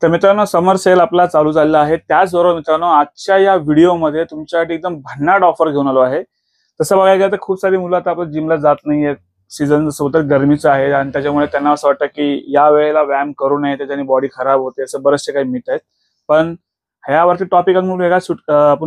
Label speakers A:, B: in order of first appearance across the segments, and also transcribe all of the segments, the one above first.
A: तर मित्रांनो, summer sale आपला चालू झालेला आहे। त्याचबरोबर मित्रांनो, आजच्या या व्हिडिओमध्ये तुमच्यासाठी एकदम भन्नाट ऑफर घेऊन आलो आहे। तसं बघायला गेलं तर खूप सारी मुलं आता आपण जिमला जात नाहीयेत, सीझन सोबतच गरमीचं आहे आणि त्याच्यामुळे त्यांना असं वाटतं की या वेळेला व्यायाम करू नये, त्याच्याने बॉडी खराब होते, असं बरेचसे काही मिथ आहेत। पण ह्यावरती टॉपिक आपण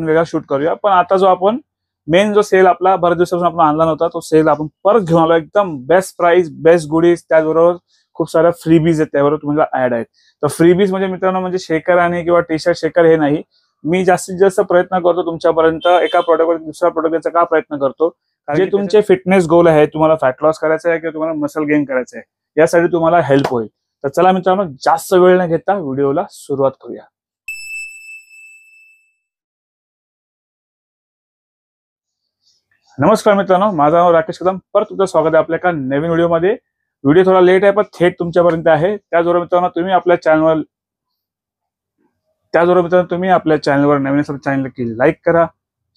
A: वेगळा शूट करूया। पण आता जो आपण मेन जो सेल आपला बऱ्याच दिवसापासून आपण आणला नव्हता, तो सेल आपण परत घेऊन आलो। एकदम बेस्ट प्राइस, बेस्ट गुडीज, त्याचबरोबर खूप साऱ्या फ्रीबीज आहेत त्यावर तुम्हाला ऍड आहेत। तर फ्रीबीज म्हणजे मित्रांनो, म्हणजे शेकर आणि किंवा टी शर्ट शेकर हे नाही। मी जास्तीत जास्त प्रयत्न करतो तुमच्यापर्यंत एका प्रोडक्टवर दुसरा प्रोडक्ट द्यायचा का प्रयत्न करतो, जे तुमचे फिटनेस गोल आहे, तुम्हाला फॅट लॉस करायचा आहे किंवा तुम्हाला मसल गेन करायचं आहे, यासाठी तुम्हाला हेल्प होईल। तर चला मित्रांनो, जास्त वेळ न घेता व्हिडिओला सुरुवात करूया। नमस्कार मित्रांनो, माझं नाव राकेश कदम, परत तुमचं स्वागत आहे आपल्या एका नवीन व्हिडिओमध्ये। व्हिडिओ थोडा लेट आहे पण थेट तुमच्यापर्यंत आहे। त्याचबरोबर मित्रांनो, तुम्ही आपल्या चॅनलवर नवीन असेल तर चॅनलला लाईक करा,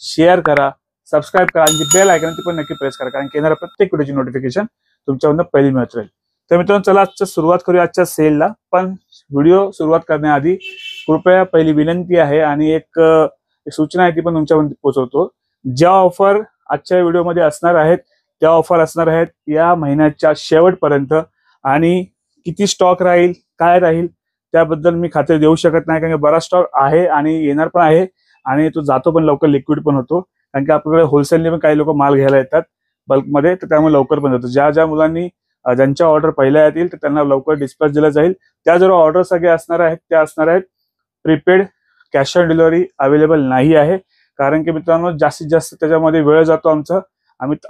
A: शेअर करा, सबस्क्राईब करा आणि बेल आयकॉन ती पण नक्की प्रेस करा, कारण की येणाऱ्या प्रत्येक व्हिडिओची नोटिफिकेशन तुमच्यापर्यंत पहिली मिळत राहील। तर मित्रांनो, चला आजच्या सुरुवात करूया आजच्या सेलला। पण व्हिडिओ सुरुवात करण्याआधी कृपया पहिली विनंती आहे आणि एक सूचना आहे, ती पण तुमच्यापर्यंत पोहोचवतो। ज्या ऑफर आजच्या व्हिडिओमध्ये असणार आहेत त्या ऑफर असणार आहेत या महिन्याच्या शेवटपर्यंत, आणि किती स्टॉक राहील, काय राहील, त्याबद्दल मी खात्री देऊ शकत नाही, कारण की बराच स्टॉक आहे आणि येणार पण आहे आणि तो जातो पण लवकर, लिक्विड पण होतो, कारण की आपल्याकडे होलसेलने पण काही लोक माल घ्यायला येतात बल्कमध्ये, तर त्यामुळे लवकर पण जातो। ज्या मुलांनी ज्यांच्या ऑर्डर पहिल्या येतील तर त्यांना लवकर डिस्पॅच दिला जाईल। त्या जर ऑर्डर सगळे असणार आहेत त्या असणार आहेत prepaid, cash on delivery available नाही आहे, कारण की मित्रांनो जास्तीत जास्त त्याच्यामध्ये वेळ जातो आमचा।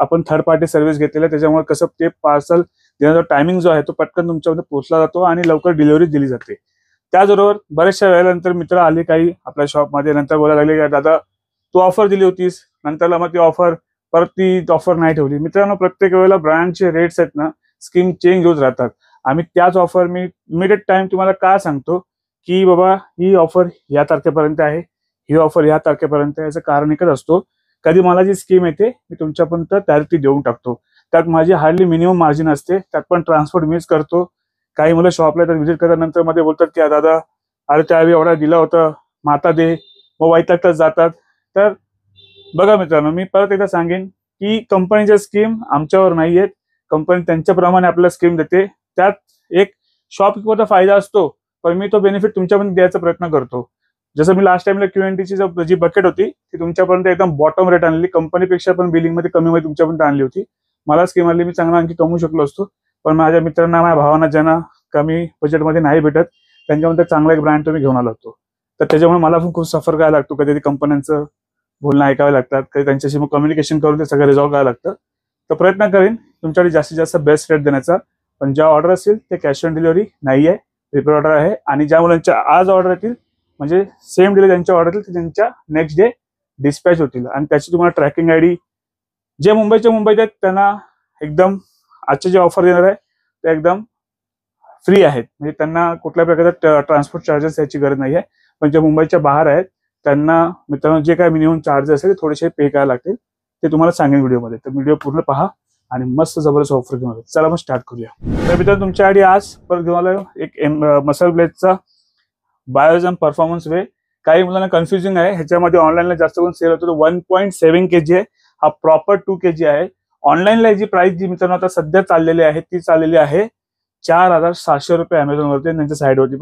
A: आपण थर्ड पार्टी सर्व्हिस घेतलेला आहे, त्याच्यामुळे कसं ते पार्सल देण्याचा टायमिंग जो आहे तो पटकन तुमच्यामध्ये पोहोचला जातो आणि लवकर डिलिव्हरी दिली जाते। त्याचबरोबर बऱ्याचशा वेळेनंतर मित्र आले काही आपल्या शॉपमध्ये, नंतर बोलायला लागले की दादा तू ऑफर दिली होतीस, नंतरला मग ती ऑफर परत ती ऑफर नाही ठेवली। मित्रांनो, प्रत्येक वेळेला ब्रँडचे रेट्स आहेत ना, स्कीम चेंज होत राहतात। आम्ही त्याच ऑफर मी लिमिटेड टाइम तुम्हाला का सांगतो की बाबा ही ऑफर या तारखेपर्यंत आहे, ही ऑफर या तारखेपर्यंत, याचं कारण एकच असतो, कधी मला जी स्कीम येते मी तुमच्यापर्यंत डायरेक्टली देऊन टाकतो। त्यात माझी हार्डली मिनिमम मार्जिन असते, त्यात पण ट्रान्सपोर्ट मिस करतो। काही मुलं शॉपला तर व्हिजिट करल्यानंतर मध्ये बोलतात की दादा अरे त्यावेळी ऑर्डर दिला होता, मग आता दे, मग वैतागतात जातात। तर बघा मित्रांनो, मी परत एकदा सांगेन की कंपनीच्या स्कीम आमच्यावर नाही आहेत, कंपनी त्यांच्याप्रमाणे आपल्याला स्कीम देते। त्यात एक शॉपकीपरचा फायदा असतो, पण मी तो बेनिफिट तुमच्यापर्यंत द्यायचा प्रयत्न करतो। जसं मी लास्ट टाइमला Q&Tची जी बकेट होती ती तुमच्यापर्यंत एकदम बॉटम रेट आणली, कंपनीपेक्षा पण बिलिंग मध्ये कमी मध्ये तुमच्यापर्यंत आणली होती। मला स्कीम आणली, मी चांगला आणखी कमवू शकलो असतो, पण माझ्या मित्रांना, माझ्या भावांना, ज्यांना कमी बजेटमध्ये नाही भेटत, त्यांच्यामध्ये चांगला एक ब्रँड तुम्ही घेऊन आला होतो। तर त्याच्यामुळे मला पण खूप सफर करायला लागतो, कधी कंपन्यांचं बोलणं ऐकावं लागतात, कधी त्यांच्याशी मग कम्युनिकेशन करून ते सगळं रिझॉल्व्ह करायला लागतं। तर प्रयत्न करेन तुमच्याकडे जास्तीत जास्त बेस्ट रेट देण्याचा, पण ज्या ऑर्डर असतील ते कॅश ऑन डिलिव्हरी नाही आहे, प्रीपेड ऑर्डर आहे। आणि ज्या मुलांच्या आज ऑर्डर येतील, म्हणजे सेम डे त्यांच्या ऑर्डर येतील, त्यांच्या नेक्स्ट डे डिस्पॅच होतील, आणि त्याची तुम्हाला ट्रॅकिंग आयडी, जे मुंबईत आहेत त्यांना एकदम आजचे जे ऑफर देणार आहे ते एकदम फ्री आहेत, म्हणजे त्यांना कुठल्या प्रकारचा ट्रान्सपोर्ट चार्जेस याची गरज नाही आहे। पण जे मुंबईच्या बाहेर आहेत त्यांना मित्रांनो जे काय मिनिमम चार्जेस असेल ते थोडेसे पे करायला लागतील, ते तुम्हाला सांगेन व्हिडिओमध्ये। तर व्हिडिओ पूर्ण पहा आणि मस्त जबरदस्त ऑफर घेऊन आलो। चला मग स्टार्ट करूया। तर मित्रांनो, तुमच्यासाठी आज परत घेऊन आलो एक मसल ब्लेडचा बायोजम परफॉर्मन्स वे। काही मुलांना कन्फ्युजिंग आहे, ह्याच्यामध्ये ऑनलाईनला जास्त करून सेल होतो 1.7 kg आहे, हा प्रॉपर 2 kg आहे। ऑनलाईनला जी प्राइस जी मित्रांनो आता सध्या चाललेली आहे ती चाललेली आहे 4700 रुपये अमेझॉन वरती, त्यांच्या साईडवरती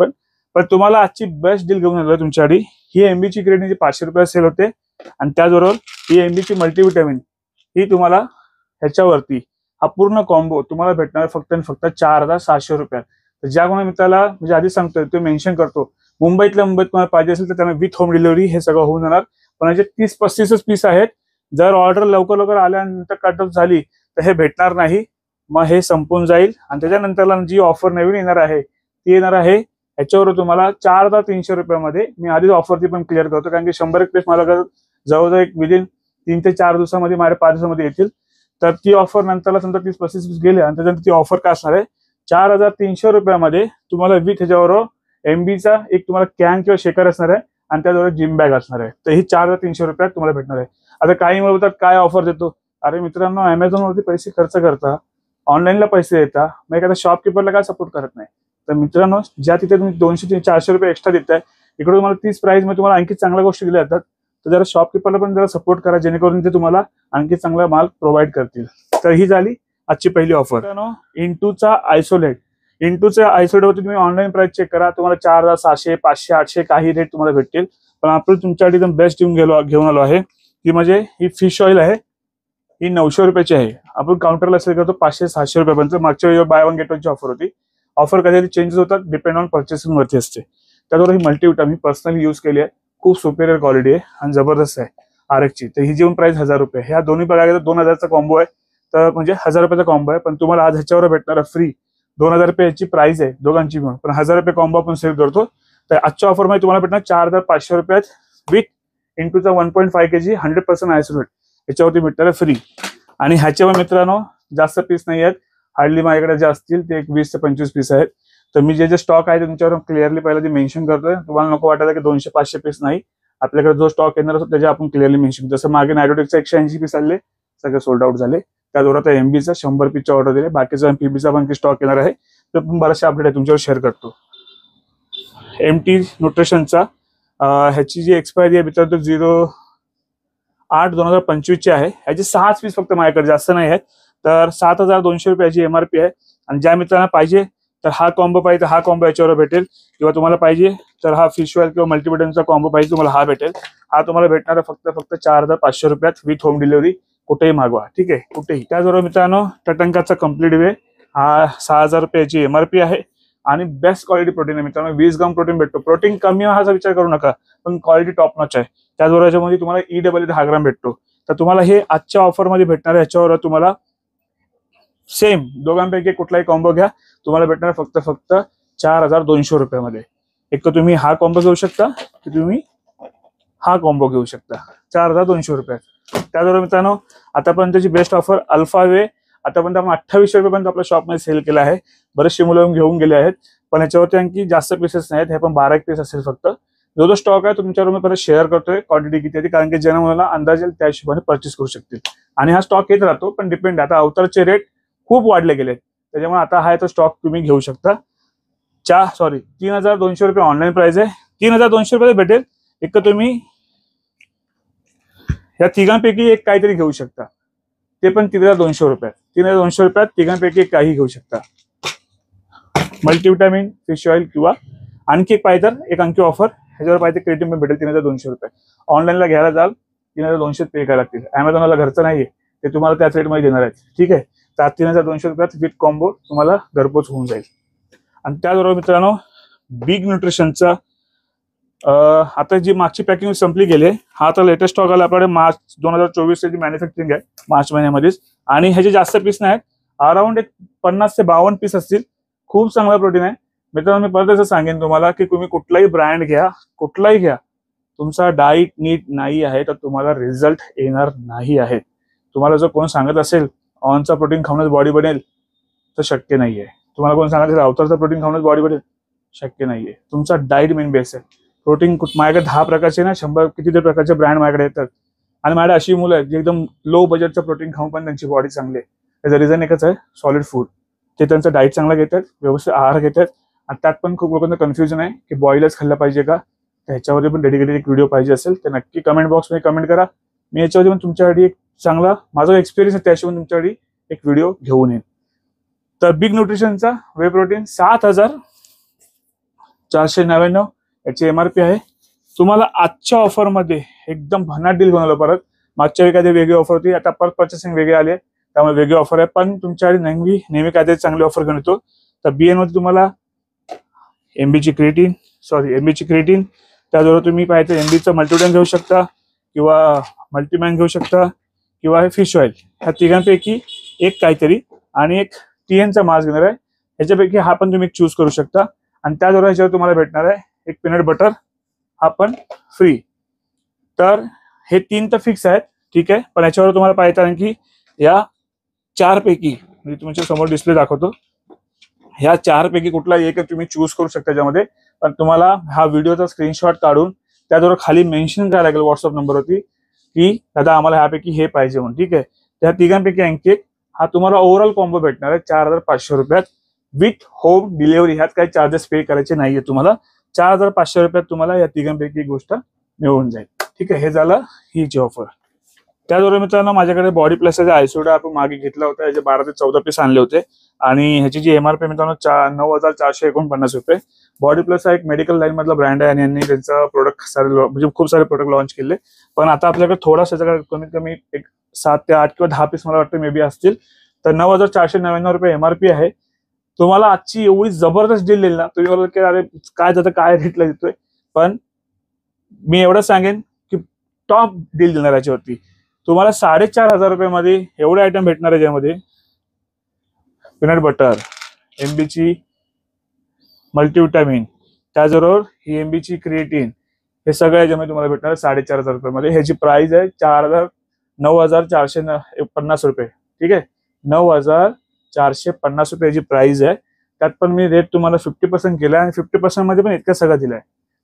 A: पण तुम्हाला आजची बेस्ट डील घेऊन आलो तुमच्यासाठी। ही MB ची ग्रेड 500 रुपये सेल होते, आणि त्याचबरोबर ही MB ची मल्टीव्हिटॅमिन ही तुम्हाला ह्याच्यावरती हा पूर्ण कॉम्बो तुम्हाला भेटणार फक्त आणि फक्त 4700 रुपयात। तर ज्या कोणा मित्राला, म्हणजे आधी सांगतोय ते मेन्शन करतो, मुंबईत तुम्हाला पाहिजे असेल तर त्यांना विथ होम डिलिव्हरी हे सगळं होऊन जाणार, पण याचे 30-35 पीस आहेत। जर ऑर्डर लवकर आल्यानंतर कट ऑफ झाली तर हे भेटणार नाही, मग हे संपून जाईल। आणि त्याच्यानंतरला जी ऑफर नवीन येणार आहे ती येणार आहे ह्याच्यावर तुम्हाला 4300 रुपयामध्ये। मी आधीच ऑफरची पण क्लिअर करतो, कारण की 100 पीस मला जवळजवळ एक विदिन 3 ते 4 दिवसामध्ये, माझ्या 5 दिवसामध्ये येतील। तर ती ऑफर नंतरला समजा 30-35 पीस गेले, आणि त्याच्यानंतर ती ऑफर काय असणार आहे 4300 रुपयामध्ये तुम्हाला विथ ह्याच्यावर MBचा एक तुम्हाला कॅन किंवा शेकर असणार आहे, आणि त्याद्वारे जिम बॅग असणार आहे। तर ही 4300 रुपयात तुम्हाला भेटणार आहे। आता काही बोलतात काय ऑफर देतो, अरे मित्रांनो, अमेझॉन वरती पैसे खर्च करता, ऑनलाईनला पैसे देता, मग एखाद्या शॉपकीपरला काय सपोर्ट करत नाही। तर मित्रांनो, ज्या तिथे तुम्ही 200 ते 400 रुपये एक्स्ट्रा देताय, इकडे तुम्हाला 30 प्राइस मध्ये तुम्हाला आणखी चांगल्या गोष्टी दिल्या जातात. तर जरा शॉपकीपरला पण जरा सपोर्ट करा, जेणेकरून ते तुम्हाला आणखी चांगला माल प्रोव्हाइड करतील. तर ही झाली आजची पहिली ऑफर. मित्रांनो, इंटूचा आयसोलेट. इंटूच्या आयसोलेटवरती तुम्ही ऑनलाईन प्राइस चेक करा, तुम्हाला 4700, 500, 800 काही रेट तुम्हाला भेटतील. पण आपण तुमच्यासाठी एकदम बेस्ट घेऊन आलो आहे. ती म्हणजे ही फिश ऑइल आहे. ही 900 रुपयाची आहे. आपण काउंटरला सेल करतो 500-600 रुपयापर्यंत. मागच्या वेळी बाय वन गेट वनची ऑफर होती. ऑफर कधी चेंजेस होतात, डिपेंड ऑन पर्चेसिंग वरती असते. त्याचबरोबर ही मल्टीविटामिन मी पर्सनली यूज केली आहे. खूप सुपेरियर क्वालिटी आहे आणि जबरदस्त आहे आरएक्सची. तर ही जी प्राइस 1000 रुपये. ह्या दोन्ही बघायला गेलं 2000चा कॉम्बो आहे. तर म्हणजे 1000 रुपयाचा कॉम्बो आहे. पण तुम्हाला आज ह्याच्यावर भेटणार फ्री 2000 रुपये याची प्राइस आहे दोघांची मिळून. पण 1000 रुपये कॉम्बो आपण सेल करतो. तर आजच्या ऑफर मध्ये तुम्हाला भेटणार 4500 रुपयात विथ इंटूचा 1.5 kg 100% आयसोलेट याच्यावरती भेटणार फ्री. आणि ह्याच्यावर मित्रांनो जास्त पीस नाही आहेत. हार्डली माझ्याकडे जे असतील ते 20 ते 25 पीस आहेत. तर मी जे स्टॉक आहे तुमच्यावर क्लिअरली पहिला ते मेन्शन करतोय. तुम्हाला नको वाटायला की 200-500 पीस नाही. आपल्याकडे जो स्टॉक येणार असतो त्याचे आपण क्लिअरली मेन्शन. जसं मागे नायट्रोटेकचे 180 पीस आले, सगळे सोल्ड आउट झाले. त्याचबरोबर आता एमबीचा 100 पीसचा ऑर्डर दिले. बाकीचा पीबीचा पण स्टॉक येणार आहे. तर बरेचसे अपडेट आहे तुमच्यावर शेअर करतो. एमटी न्यूट्रिशनचा ह्याची जी एक्सपायरी आहे मित्रांनो 08/2025 ची आहे. ह्याचे 6 पीस फक्त माझ्याकडे, जास्त नाही आहेत. तर 7200 रुपयाची एमआरपी आहे. आणि ज्या मित्रांना पाहिजे तर हा कॉम्बो पाहिजे तर हा कॉम्बो याच्यावर भेटेल, किंवा तुम्हाला पाहिजे तर हा फिश ऑइल किंवा मल्टीविटामिनचा कॉम्बो पाहिजे तुम्हाला हा भेटेल. हा तुम्हाला भेटणार फक्त 4500 रुपयात विथ होम डिलिव्हरी. कुठेही मागवा, ठीक आहे, कुठेही. त्याचबरोबर मित्रांनो टटंकाचा कम्प्लीट वे हा 6000 रुपयाची एमआरपी आहे. आणि बेस्ट क्वालिटी प्रोटीन आहे मित्रांनो. 20 ग्राम प्रोटीन भेटतो. प्रोटीन कमी हा विचार करू नका, पण क्वालिटी टॉप नॉच आहे. त्याचबरोबर याच्यामध्ये तुम्हाला EAA 10 ग्राम भेटतो. तर तुम्हाला हे आजच्या ऑफर मध्ये भेटणार आहे. याच्यावर तुम्हाला सेम दोघांपैकी कुठलाही कॉम्बो घ्या, तुम्हाला भेटणार फक्त 4200 रुपयामध्ये. एक तर तुम्ही हा कॉम्बो घेऊ शकता, की तुम्ही हा कॉम्बो घेऊ शकता 4200 रुपयात. त्याचबरोबर मित्रांनो आतापर्यंतची बेस्ट ऑफर अल्फा वे. आतापर्यंत आपण 2800 रुपयापर्यंत आपल्या शॉपमध्ये सेल केला आहे. बरेचसे मुलं घेऊन गेले आहेत, पण याच्यावरती आणखी जास्त पीसेस नाहीत. हे पण 12 पीस असेल फक्त. जो स्टॉक आहे तुमच्यावर मी परत शेअर करतोय क्वांटिटी किती आहे, कारण की ज्यांना मला अंदाज येईल त्या हिशोबाने परचेस करू शकतील. आणि हा स्टॉक येत राहतो, पण डिपेंड. आता अवतारचे रेट खूप वाढले गेले, त्याच्यामुळे आता हा तो स्टॉक तुम्ही घेऊ शकता. 3200 रुपये ऑनलाईन प्राइस आहे. 3200 रुपये भेटेल. एक तर तुम्ही या तिघांपैकी एक काहीतरी घेऊ शकता, ते पण 3200 रुपयात. 3200 रुपयात तिघांपैकी एक काही घेऊ शकता. मल्टीविटामिन, फिश ऑइल, किंवा आणखी एक पाहिजे तर एक आणखी ऑफर ह्याच्यावर पाहिजे क्रिएटिन पण भेटेल 3200 रुपये. ऑनलाईनला घ्यायला जाल 3200 पे करायला लागतील. अमेझॉनला घरचं नाहीये, ते तुम्हाला त्याच रेटमध्ये देणार आहेत, ठीक आहे. तर 3200 रुपयात विथ कॉम्बो तुम्हाला घरपोच होऊन जाईल. आणि त्याचबरोबर मित्रांनो बिग न्यूट्रिशनचा आता जी मागची पॅकिंग संपली गेली. हा तर लेटेस्ट स्टॉक आला आपल्याकडे मार्च 2024 ची मॅन्युफॅक्चरिंग आहे, मार्च महिन्यामध्येच. आणि ह्याचे जास्त पीस नाहीत, अराउंड एक 50 ते 52 पीस असतील. खूप चांगला प्रोटीन आहे मित्रांनो. मी परत असं सांगेन तुम्हाला की तुम्ही कुठलाही ब्रँड घ्या, कुठलाही घ्या, तुमचा डाईट नीट नाही आहे तर तुम्हाला रिझल्ट येणार नाही आहे. तुम्हाला जर कोण सांगत असेल ऑनचा प्रोटीन खाऊनच बॉडी बनेल तर शक्य नाहीये. तुम्हाला कोण सांगत असेल अवतारचा प्रोटीन खाऊनच बॉडी बनेल, शक्य नाहीये. तुमचा डाईट मेन बेस आहे. प्रोटीन माझ्याकडे 10 प्रकारचे ना 100 कितीतरी प्रकारचे ब्रँड माझ्याकडे येतात. आणि माझ्याकडे अशी मुलं आहेत जी एकदम लो बजेटचं प्रोटीन खाऊन पण त्यांची बॉडी चांगली आहे. त्याचं रिझन एकच आहे, सॉलिड फूड. ते त्यांचं डाईट चांगला घेतात, व्यवस्थित आहार घेतात. आणि त्यात पण खूप लोकांना कन्फ्युजन आहे की बॉईलच खाल्लं पाहिजे का. ह्याच्यावरती पण डेडिकेटेड एक व्हिडिओ पाहिजे असेल तर नक्की कमेंट बॉक्समध्ये कमेंट करा. मी याच्यावरती पण तुमच्यासाठी एक चांगला माझा एक्सपिरियन्स आहे त्याशिवाय तुमच्यासाठी एक व्हिडिओ घेऊन येईन. तर बिग न्यूट्रिशनचा वे प्रोटीन 7499 याची एमआरपी आहे. तुम्हाला आजच्या ऑफरमध्ये एकदम भन्नाट डील बनवलं. परत मागच्या वेळी काहीतरी वेगळी ऑफर होती, आता परत पर्चेसिंग वेगळी आली आहे, त्यामुळे वेगळी ऑफर आहे. पण तुमच्याकडे नेहमी काहीतरी चांगली ऑफर घेऊन येतो. तर बीएन मध्ये तुम्हाला एमबीची क्रिएटिन, त्याचबरोबर तुम्ही पाहिजे एमबीचं मल्टीविटामिन घेऊ शकता, किंवा मल्टीमॅन घेऊ शकता, किंवा हे फिश ऑइल. ह्या तिघांपैकी एक काहीतरी, आणि एक टीएनचा मास्क घेणार आहे. ह्याच्यापैकी हा पण तुम्ही चूज करू शकता. आणि त्याचबरोबर ह्याच्यावर तुम्हाला भेटणार आहे एक पीनट बटर, हा पण फ्री. तर हे 3 तर फिक्स आहेत, ठीक आहे. पण याच्यावर तुम्हाला पाहिजे आणखी या 4 पैकी, म्हणजे तुमच्या समोर डिस्प्ले दाखवतो, ह्या 4 पैकी कुठला एक तुम्ही चूज करू शकता त्याच्यामध्ये. पण तुम्हाला हा व्हिडिओचा स्क्रीनशॉट काढून त्याचबरोबर खाली मेन्शन करायला लागेल व्हॉट्सअप नंबरवरती की दादा आम्हाला ह्यापैकी हे पाहिजे म्हणून, ठीक आहे. त्या तिघांपैकी आणखी एक हा तुम्हाला ओव्हरऑल कॉम्बो भेटणार आहे 4500 रुपयात विथ होम डिलिव्हरी. ह्यात काही चार्जेस पे करायचे नाहीये तुम्हाला. 4500 रुपयात तुम्हाला या तिघांपैकी एक गोष्ट मिळून जाईल. ठीक आहे, हे झालं हीची ऑफर. त्याचबरोबर मित्रांनो माझ्याकडे बॉडी प्लसचा आयसोडा आपण मागे घेतला होता. याचे 12 ते 14 पीस आणले होते आणि ह्याची जी MRP मित्रांनो 9449 रुपये. बॉडी प्लस हा एक मेडिकल लाईन मधला ब्रँड आहे आणि यांनी त्यांचं प्रोडक्ट म्हणजे खूप सारे प्रोडक्ट लॉन्च केले. पण आता आपल्याकडे थोडासा कमीत कमी एक 7 ते 8 किंवा 10 पीस मला वाटतं मे बी असतील. तर 9499 रुपये MRP आहे. तुम्हाला आजची एवढी जबरदस्त डील देईल ना, तुम्ही बोलाल की अरे काय जातं, काय रेटला देतोय. पण मी एवढंच सांगेन की टॉप डील देणार याच्यावरती. तुम्हाला 4500 रुपयामध्ये एवढे आयटम भेटणार आहे, ज्यामध्ये पीनट बटर, MBची मल्टीविटामिन, त्याचबरोबर ही MBची क्रिएटिन, हे सगळं याच्यामध्ये तुम्हाला भेटणार आहे 4500 रुपयामध्ये. ह्याची प्राइस आहे 9450 रुपये. ठीक आहे, 9450 रुपये याची प्राइस आहे. त्यात पण मी रेट तुम्हाला 50% केलाय आणि 50% मध्ये पण इतकं सगळं दिलंय.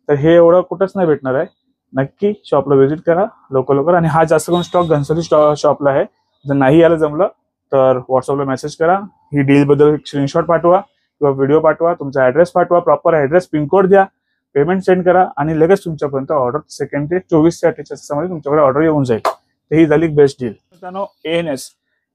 A: तर हे एवढं कुठंच नाही भेटणार आहे. नक्की शॉपला व्हिजिट करा लवकर. आणि हा जास्त करून स्टॉक घनसोली शॉपला आहे. जर नाही यायला जमलं तर व्हॉट्सअपला मेसेज करा. ही डील बद्दल स्क्रीनशॉट पाठवा किंवा व्हिडिओ पाठवा, तुमचा ऍड्रेस पाठवा, प्रॉपर ऍड्रेस पिनकोड द्या, पेमेंट सेंड करा आणि लगेच तुमच्यापर्यंत ऑर्डर सेकंड ते 24 ते 48 तासामध्ये तुमच्याकडे ऑर्डर येऊन जाईल. तर ही झाली बेस्ट डील. मित्रांनो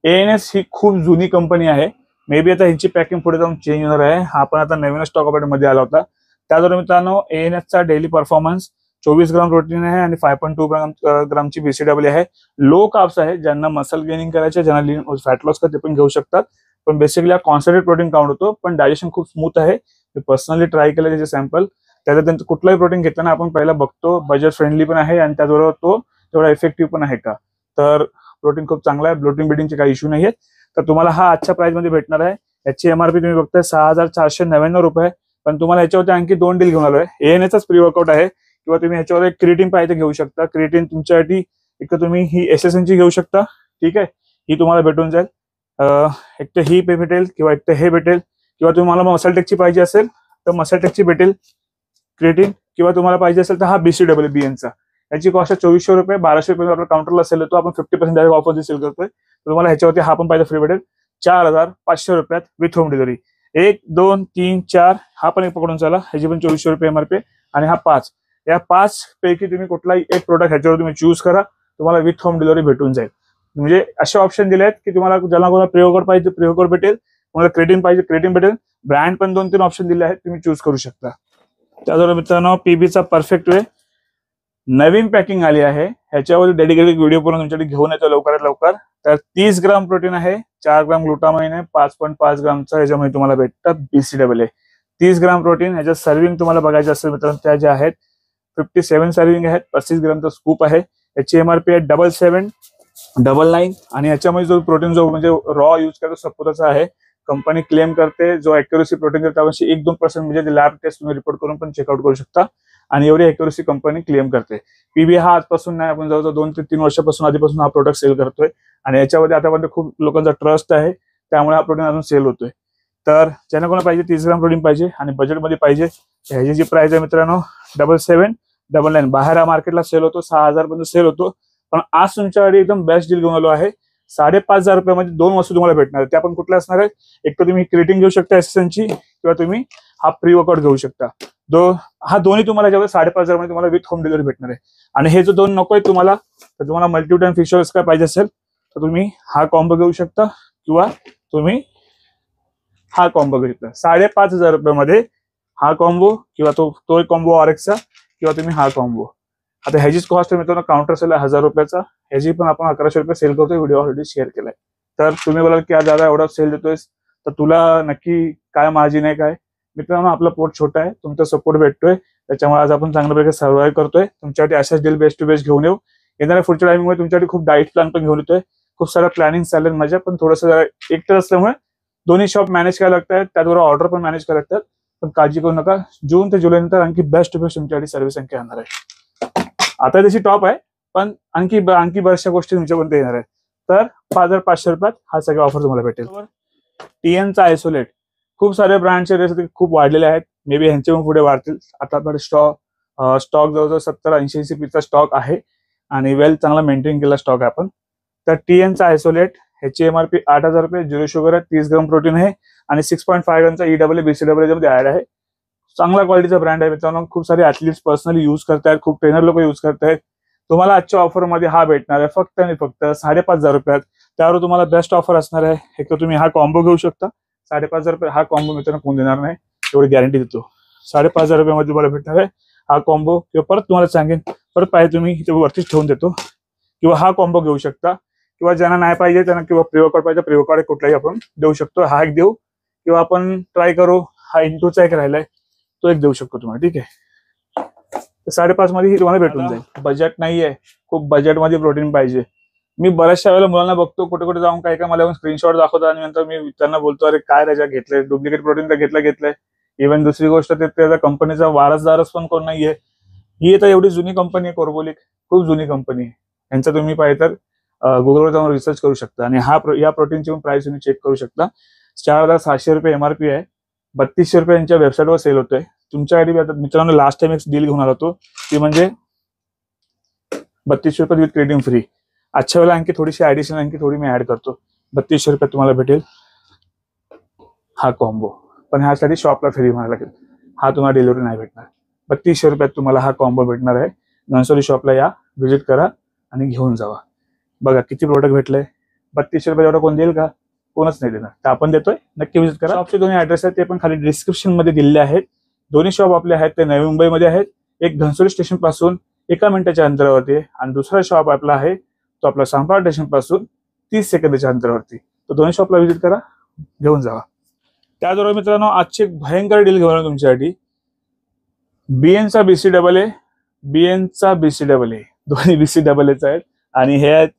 A: ANS ही खूप जुनी कंपनी आहे. मे बी आता ह्यांची पॅकिंग पुढे जाऊन चेंज होणार आहे. हा पण आता नवीन स्टॉक अपडेट मध्ये आला होता. त्याचबरोबर मित्रांनो ANSचा डेली परफॉर्मन्स 24 ग्राम प्रोटीन आहे आणि 5.2 ग्रामची BCAA आहे. लो कार्ब्स आहे. ज्यांना मसल गेनिंग करायचे, ज्यांना फॅट लॉस करायचे ते पण घेऊ शकतात. पण बेसिकली हा कॉन्सन्ट्रेट प्रोटीन काउंट होतो. पण डायजेशन खूप स्मूथ आहे. मी पर्सनली ट्राय केलं त्याचे सॅम्पल. त्याचं कुठलाही प्रोटीन घेताना आपण पहिला बघतो बजेट फ्रेंडली पण आहे आणि त्याचबरोबर तो तेवढा इफेक्टिव्ह पण आहे का. तर प्रोटीन खूप चांगला आहे. ब्लोटिंग बिल्डिंगचे काही इश्यू नाही आहेत. तर तुम्हाला हा आजच्या प्राइस मध्ये भेटणार आहे. याची MRP तुम्ही बघताय 6499 रुपये. पण तुम्हाला याच्यावरती आणखी 2 डील घेऊन आलोय. ANSचाच प्री वर्कआउट आहे किंवा तुम्ही ह्याच्यावर एक क्रिएटिन पाहिजे घेऊ शकता. क्रिएटिन तुमच्यासाठी एक तर तुम्ही ही SSNची घेऊ शकता. ठीक आहे, ही तुम्हाला भेटून जाईल. एक तर ही भेटेल किंवा एक तर हे भेटेल किंवा तुम्हाला मसलटेकची पाहिजे असेल तर मसलटेकची भेटेल क्रिएटिन किंवा तुम्हाला पाहिजे असेल तर हा BCAA BNचा. याची कॉस्ट आहे 2400 रुपये. 1200 रुपये आपल्या काउंटरला सेल होतो. आपण 50% डायरेक्ट ऑफर सेल करतोय. तुम्हाला ह्याच्यावरती हा पण पाहिजे फ्री भेटेल 4500 रुपयात विथ होम डिलिव्हरी. 1 2 3 4 हा पण एक पकडून चला. ह्याची पण 2400 रुपये MRP आणि हा 5. या 5 पैकी तुम्ही कुठलाही एक प्रोडक्ट ह्याच्यावर तुम्ही चूज करा. तुम्हाला विथ होम डिलिव्हरी भेटून जाईल. म्हणजे असे ऑप्शन दिले आहेत की तुम्हाला ज्याला कोणाला प्रिओकोड पाहिजे प्रिओकोड भेटेल, तुम्हाला क्रिएटिन पाहिजे क्रिएटिन भेटेल. ब्रँड पण 2-3 ऑप्शन दिले आहेत, तुम्ही चूज करू शकता. त्याचबरोबर मित्रांनो PBचा परफेक्ट वे नवीन पॅकिंग आली आहे. ह्याच्यावर डेडिकेटेड व्हिडिओ पण तुमच्याकडे घेऊन येतो लवकरात लवकर. तर 30 ग्राम प्रोटीन आहे, 4 ग्राम ग्लुटामाइन आहे, 5.5 ग्रामचा ह्याच्यामध्ये तुम्हाला भेटतात BCAA. 30 gram protein. ह्याच्यात सर्विंग तुम्हाला बघायचं असेल मित्रांनो त्या ज्या आहेत 57 सर्विंग आहेत. 35 ग्रामचा स्कूप आहे. याची MRP आहे 7799 आणि याच्यामध्ये जो प्रोटीन जो म्हणजे रॉ यूज करतो सपोर्टचा आहे. कंपनी क्लेम करते जो ॲक्युरसी प्रोटीन करते 1-2% म्हणजे लॅब टेस्ट तुम्ही रिपोर्ट करून पण चेकआउट करू शकता आणि एवढी ॲक्युरसी कंपनी क्लेम करते. PB हा आजपासून नाही, आपण जवळजवळ 2 ते 3 वर्षापासून आधीपासून हा प्रोडक्ट सेल करतोय आणि याच्यामध्ये आतापर्यंत खूप लोकांचा ट्रस्ट आहे. त्यामुळे हा प्रोटीन अजून सेल होतोय. तर ज्यांना कोणा पाहिजे 30 ग्राम प्रोटीन पाहिजे आणि बजेटमध्ये पाहिजे, ह्याची जी प्राइस आहे मित्रांनो 7799. बाहेर हा मार्केटला सेल होतो 6000 पर्यंत सेल होतो. पण आज तुमच्याकडे एकदम बेस्ट डील घेऊन आलो आहे. 5500 रुपयामध्ये 2 वस्तू तुम्हाला भेटणार आहेत. त्या पण कुठल्या असणार आहेत, एक तर तुम्ही क्रिएटिन घेऊ शकता SSNची किंवा तुम्ही हा प्री वर्कआउट घेऊ शकता. हा दोन्ही तुम्हाला याच्यावर 5500 मध्ये तुम्हाला विथ होम डिलिव्हरी भेटणार आहे. आणि हे जो 2 नकोय तुम्हाला, तर तुम्हाला मल्टीविटामिन फिश ऑइल्स काय पाहिजे असेल तर तुम्ही हा कॉम्बो घेऊ शकता किंवा तुम्ही हा कॉम्बो घेऊ शकता. 5500 रुपयामध्ये हा कॉम्बो किंवा तो एक कॉम्बो RXचा किंवा तुम्ही हा कॉम्बो. आता ह्याचीच कॉस्ट मित्रांनो काउंटर सेल आहे 1000 रुपयाचा. ह्याची पण आपण 1100 रुपये सेल करतोय. व्हिडिओ ऑलरेडी शेअर केलाय. तर तुम्ही बोलाल की आज दादा एवढा सेल देतोयस तर तुला नक्की काय मार्जिन आहे काय. मित्रांनो आपला पोट छोटा आहे, तुमचा सपोर्ट भेटतोय, त्याच्यामुळे आज आपण चांगल्याप्रकारे सर्व्हाइव्ह करतोय. तुमच्यासाठी अशाच डील बेस्ट टू बेस्ट घेऊन येऊ. येणाऱ्या पुढच्या टाइमिंगमध्ये तुमच्यासाठी खूप डाईट प्लॅन पण घेऊन येतोय. खूप सारा प्लॅनिंग चालेल माझ्या, पण थोडंसं एकटं असल्यामुळे दोन्ही शॉप मॅनेज करायला लागतात, त्याचबरोबर ऑर्डर पण मॅनेज करायला लागतात. पण काळजी करू नका, जून ते जुलै नंतर आणखी बेस्ट टू बेस्ट तुमच्यासाठी सर्व्हिस आणखी येणार आहे. आता त्याची टॉप आहे, पण आणखी बऱ्याचशा गोष्टी तुमच्यापर्यंत येणार आहेत. तर 5500 रुपयात हा सगळा ऑफर तुम्हाला भेटेल. TNचा आयसोलेट खूप सारे ब्रँडचे रेट खूप वाढलेले आहेत. मे बी ह्यांचे पण पुढे वाढतील. आता आपल्याकडे स्टॉक जवळजवळ 70-80 पीसचा स्टॉक आहे आणि वेल चांगला मेंटेन केला स्टॉक आपण. तर TNचा आयसोलेट ह्याची एमआरपी 8,000 रुपये. झिरो शुगर आहे, 30 ग्राम प्रोटीन आहे आणि 6.5 ग्रामचा EAA BCAA मध्ये ऍड आहे. चांगला क्वालिटीचा ब्रँड आहे मित्रांनो. खूप सारे ऍथलीट्स पर्सनली यूज करतायत, खूप ट्रेनर लोक यूज करतायत. तुम्हाला आजच्या ऑफर मध्ये हा भेटणार आहे फक्त आणि फक्त 5,500 रुपयात. त्यावर तुम्हाला बेस्ट ऑफर असणार आहे. एक तर तुम्ही हा कॉम्बो घेऊ शकता. 5,500 रुपये हा कॉम्बो मित्रांनो कोण देणार नाही, एवढी गॅरंटी देतो. 5,500 रुपयामध्ये तुम्हाला भेटणार आहे हा कॉम्बो. किंवा परत तुम्हाला सांगेन, परत पाहिजे तुम्ही इथे वरतीच ठेवून देतो, किंवा हा कॉम्बो घेऊ शकता. किंवा ज्यांना नाही पाहिजे त्यांना किंवा प्रिवर्कआउट पाहिजे प्रिवर्कआउट कुठलाही आपण देऊ शकतो. हा एक देऊ, किंवा आपण ट्राय करू हा इंटूचा एक राहिलाय तो एक देऊ शकतो तुम्हाला. ठीक आहे, 5,500 मध्ये ही तुम्हाला भेटून जाईल. बजेट नाहीये, खूप बजेटमध्ये प्रोटीन पाहिजे. मी बऱ्याचशा वेळेला मुलांना बघतो कुठे कुठे जाऊन काय काय मला स्क्रीनशॉट दाखवतात आणि नंतर मी त्यांना बोलतो अरे काय राजा घेतलंय, डुप्लिकेट प्रोटीन तर घेतलंय. इव्हन दुसरी गोष्ट त्याचा कंपनीचा वारसदारच पण कोण नाहीये. ही तर एवढी जुनी कंपनी आहे कोर्बोलिक, खूप जुनी कंपनी आहे. यांचा तुम्ही पाहिजे तर गुगलवर जाऊन रिसर्च करू शकता. आणि या प्रोटीनची पण प्राइस तुम्ही चेक करू शकता. 4,700 रुपये एमआरपी आहे. 3,200 रुपये यांच्या वेबसाईटवर सेल होतोय. तुमच्यासाठी मित्रांनो लास्ट टाइम एक डील घेऊन आलो होतो, ती म्हणजे 3,200 रुपये विथ क्रेडिट फ्री. आजच्या वेळेला आणखी थोडीशी ऍडिशनल आणखी थोडी मी ऍड करतो. 3,200 रुपयात तुम्हाला भेटेल हा कॉम्बो. पण ह्यासाठी शॉपला फ्री म्हणायला लागेल, हा तुम्हाला डिलिव्हरी नाही भेटणार. 3,200 रुपयात तुम्हाला हा कॉम्बो भेटणार आहे. घनसोली शॉपला या, व्हिजिट करा आणि घेऊन जावा. बघा किती प्रोडक्ट भेटले. 3,200 रुपये एवढा कोण देईल का? कोणच नाही देणार. तर आपण देतोय, नक्की व्हिजिट करा. शॉपचे दोन्ही ऍड्रेस आहेत ते पण खाली डिस्क्रिप्शन मध्ये दिलेले आहेत. दोन्ही शॉप आपले आहेत ते नवी मुंबईमध्ये आहेत. एक घनसोली स्टेशन पासून 1 मिनिटाच्या अंतरावरती आहे आणि दुसरा शॉप आपला आहे तो आपला सांगपाळ स्टेशन पासून 30 सेकंदाच्या अंतरावरती. तर दोन्ही शॉपला व्हिजिट करा, घेऊन जावा. त्याचबरोबर मित्रांनो आजची एक भयंकर डील घेऊन तुमच्यासाठी. BNचा BCAA, BNचा BCAA, दोन्ही BCAAच आहेत आणि हे आहेत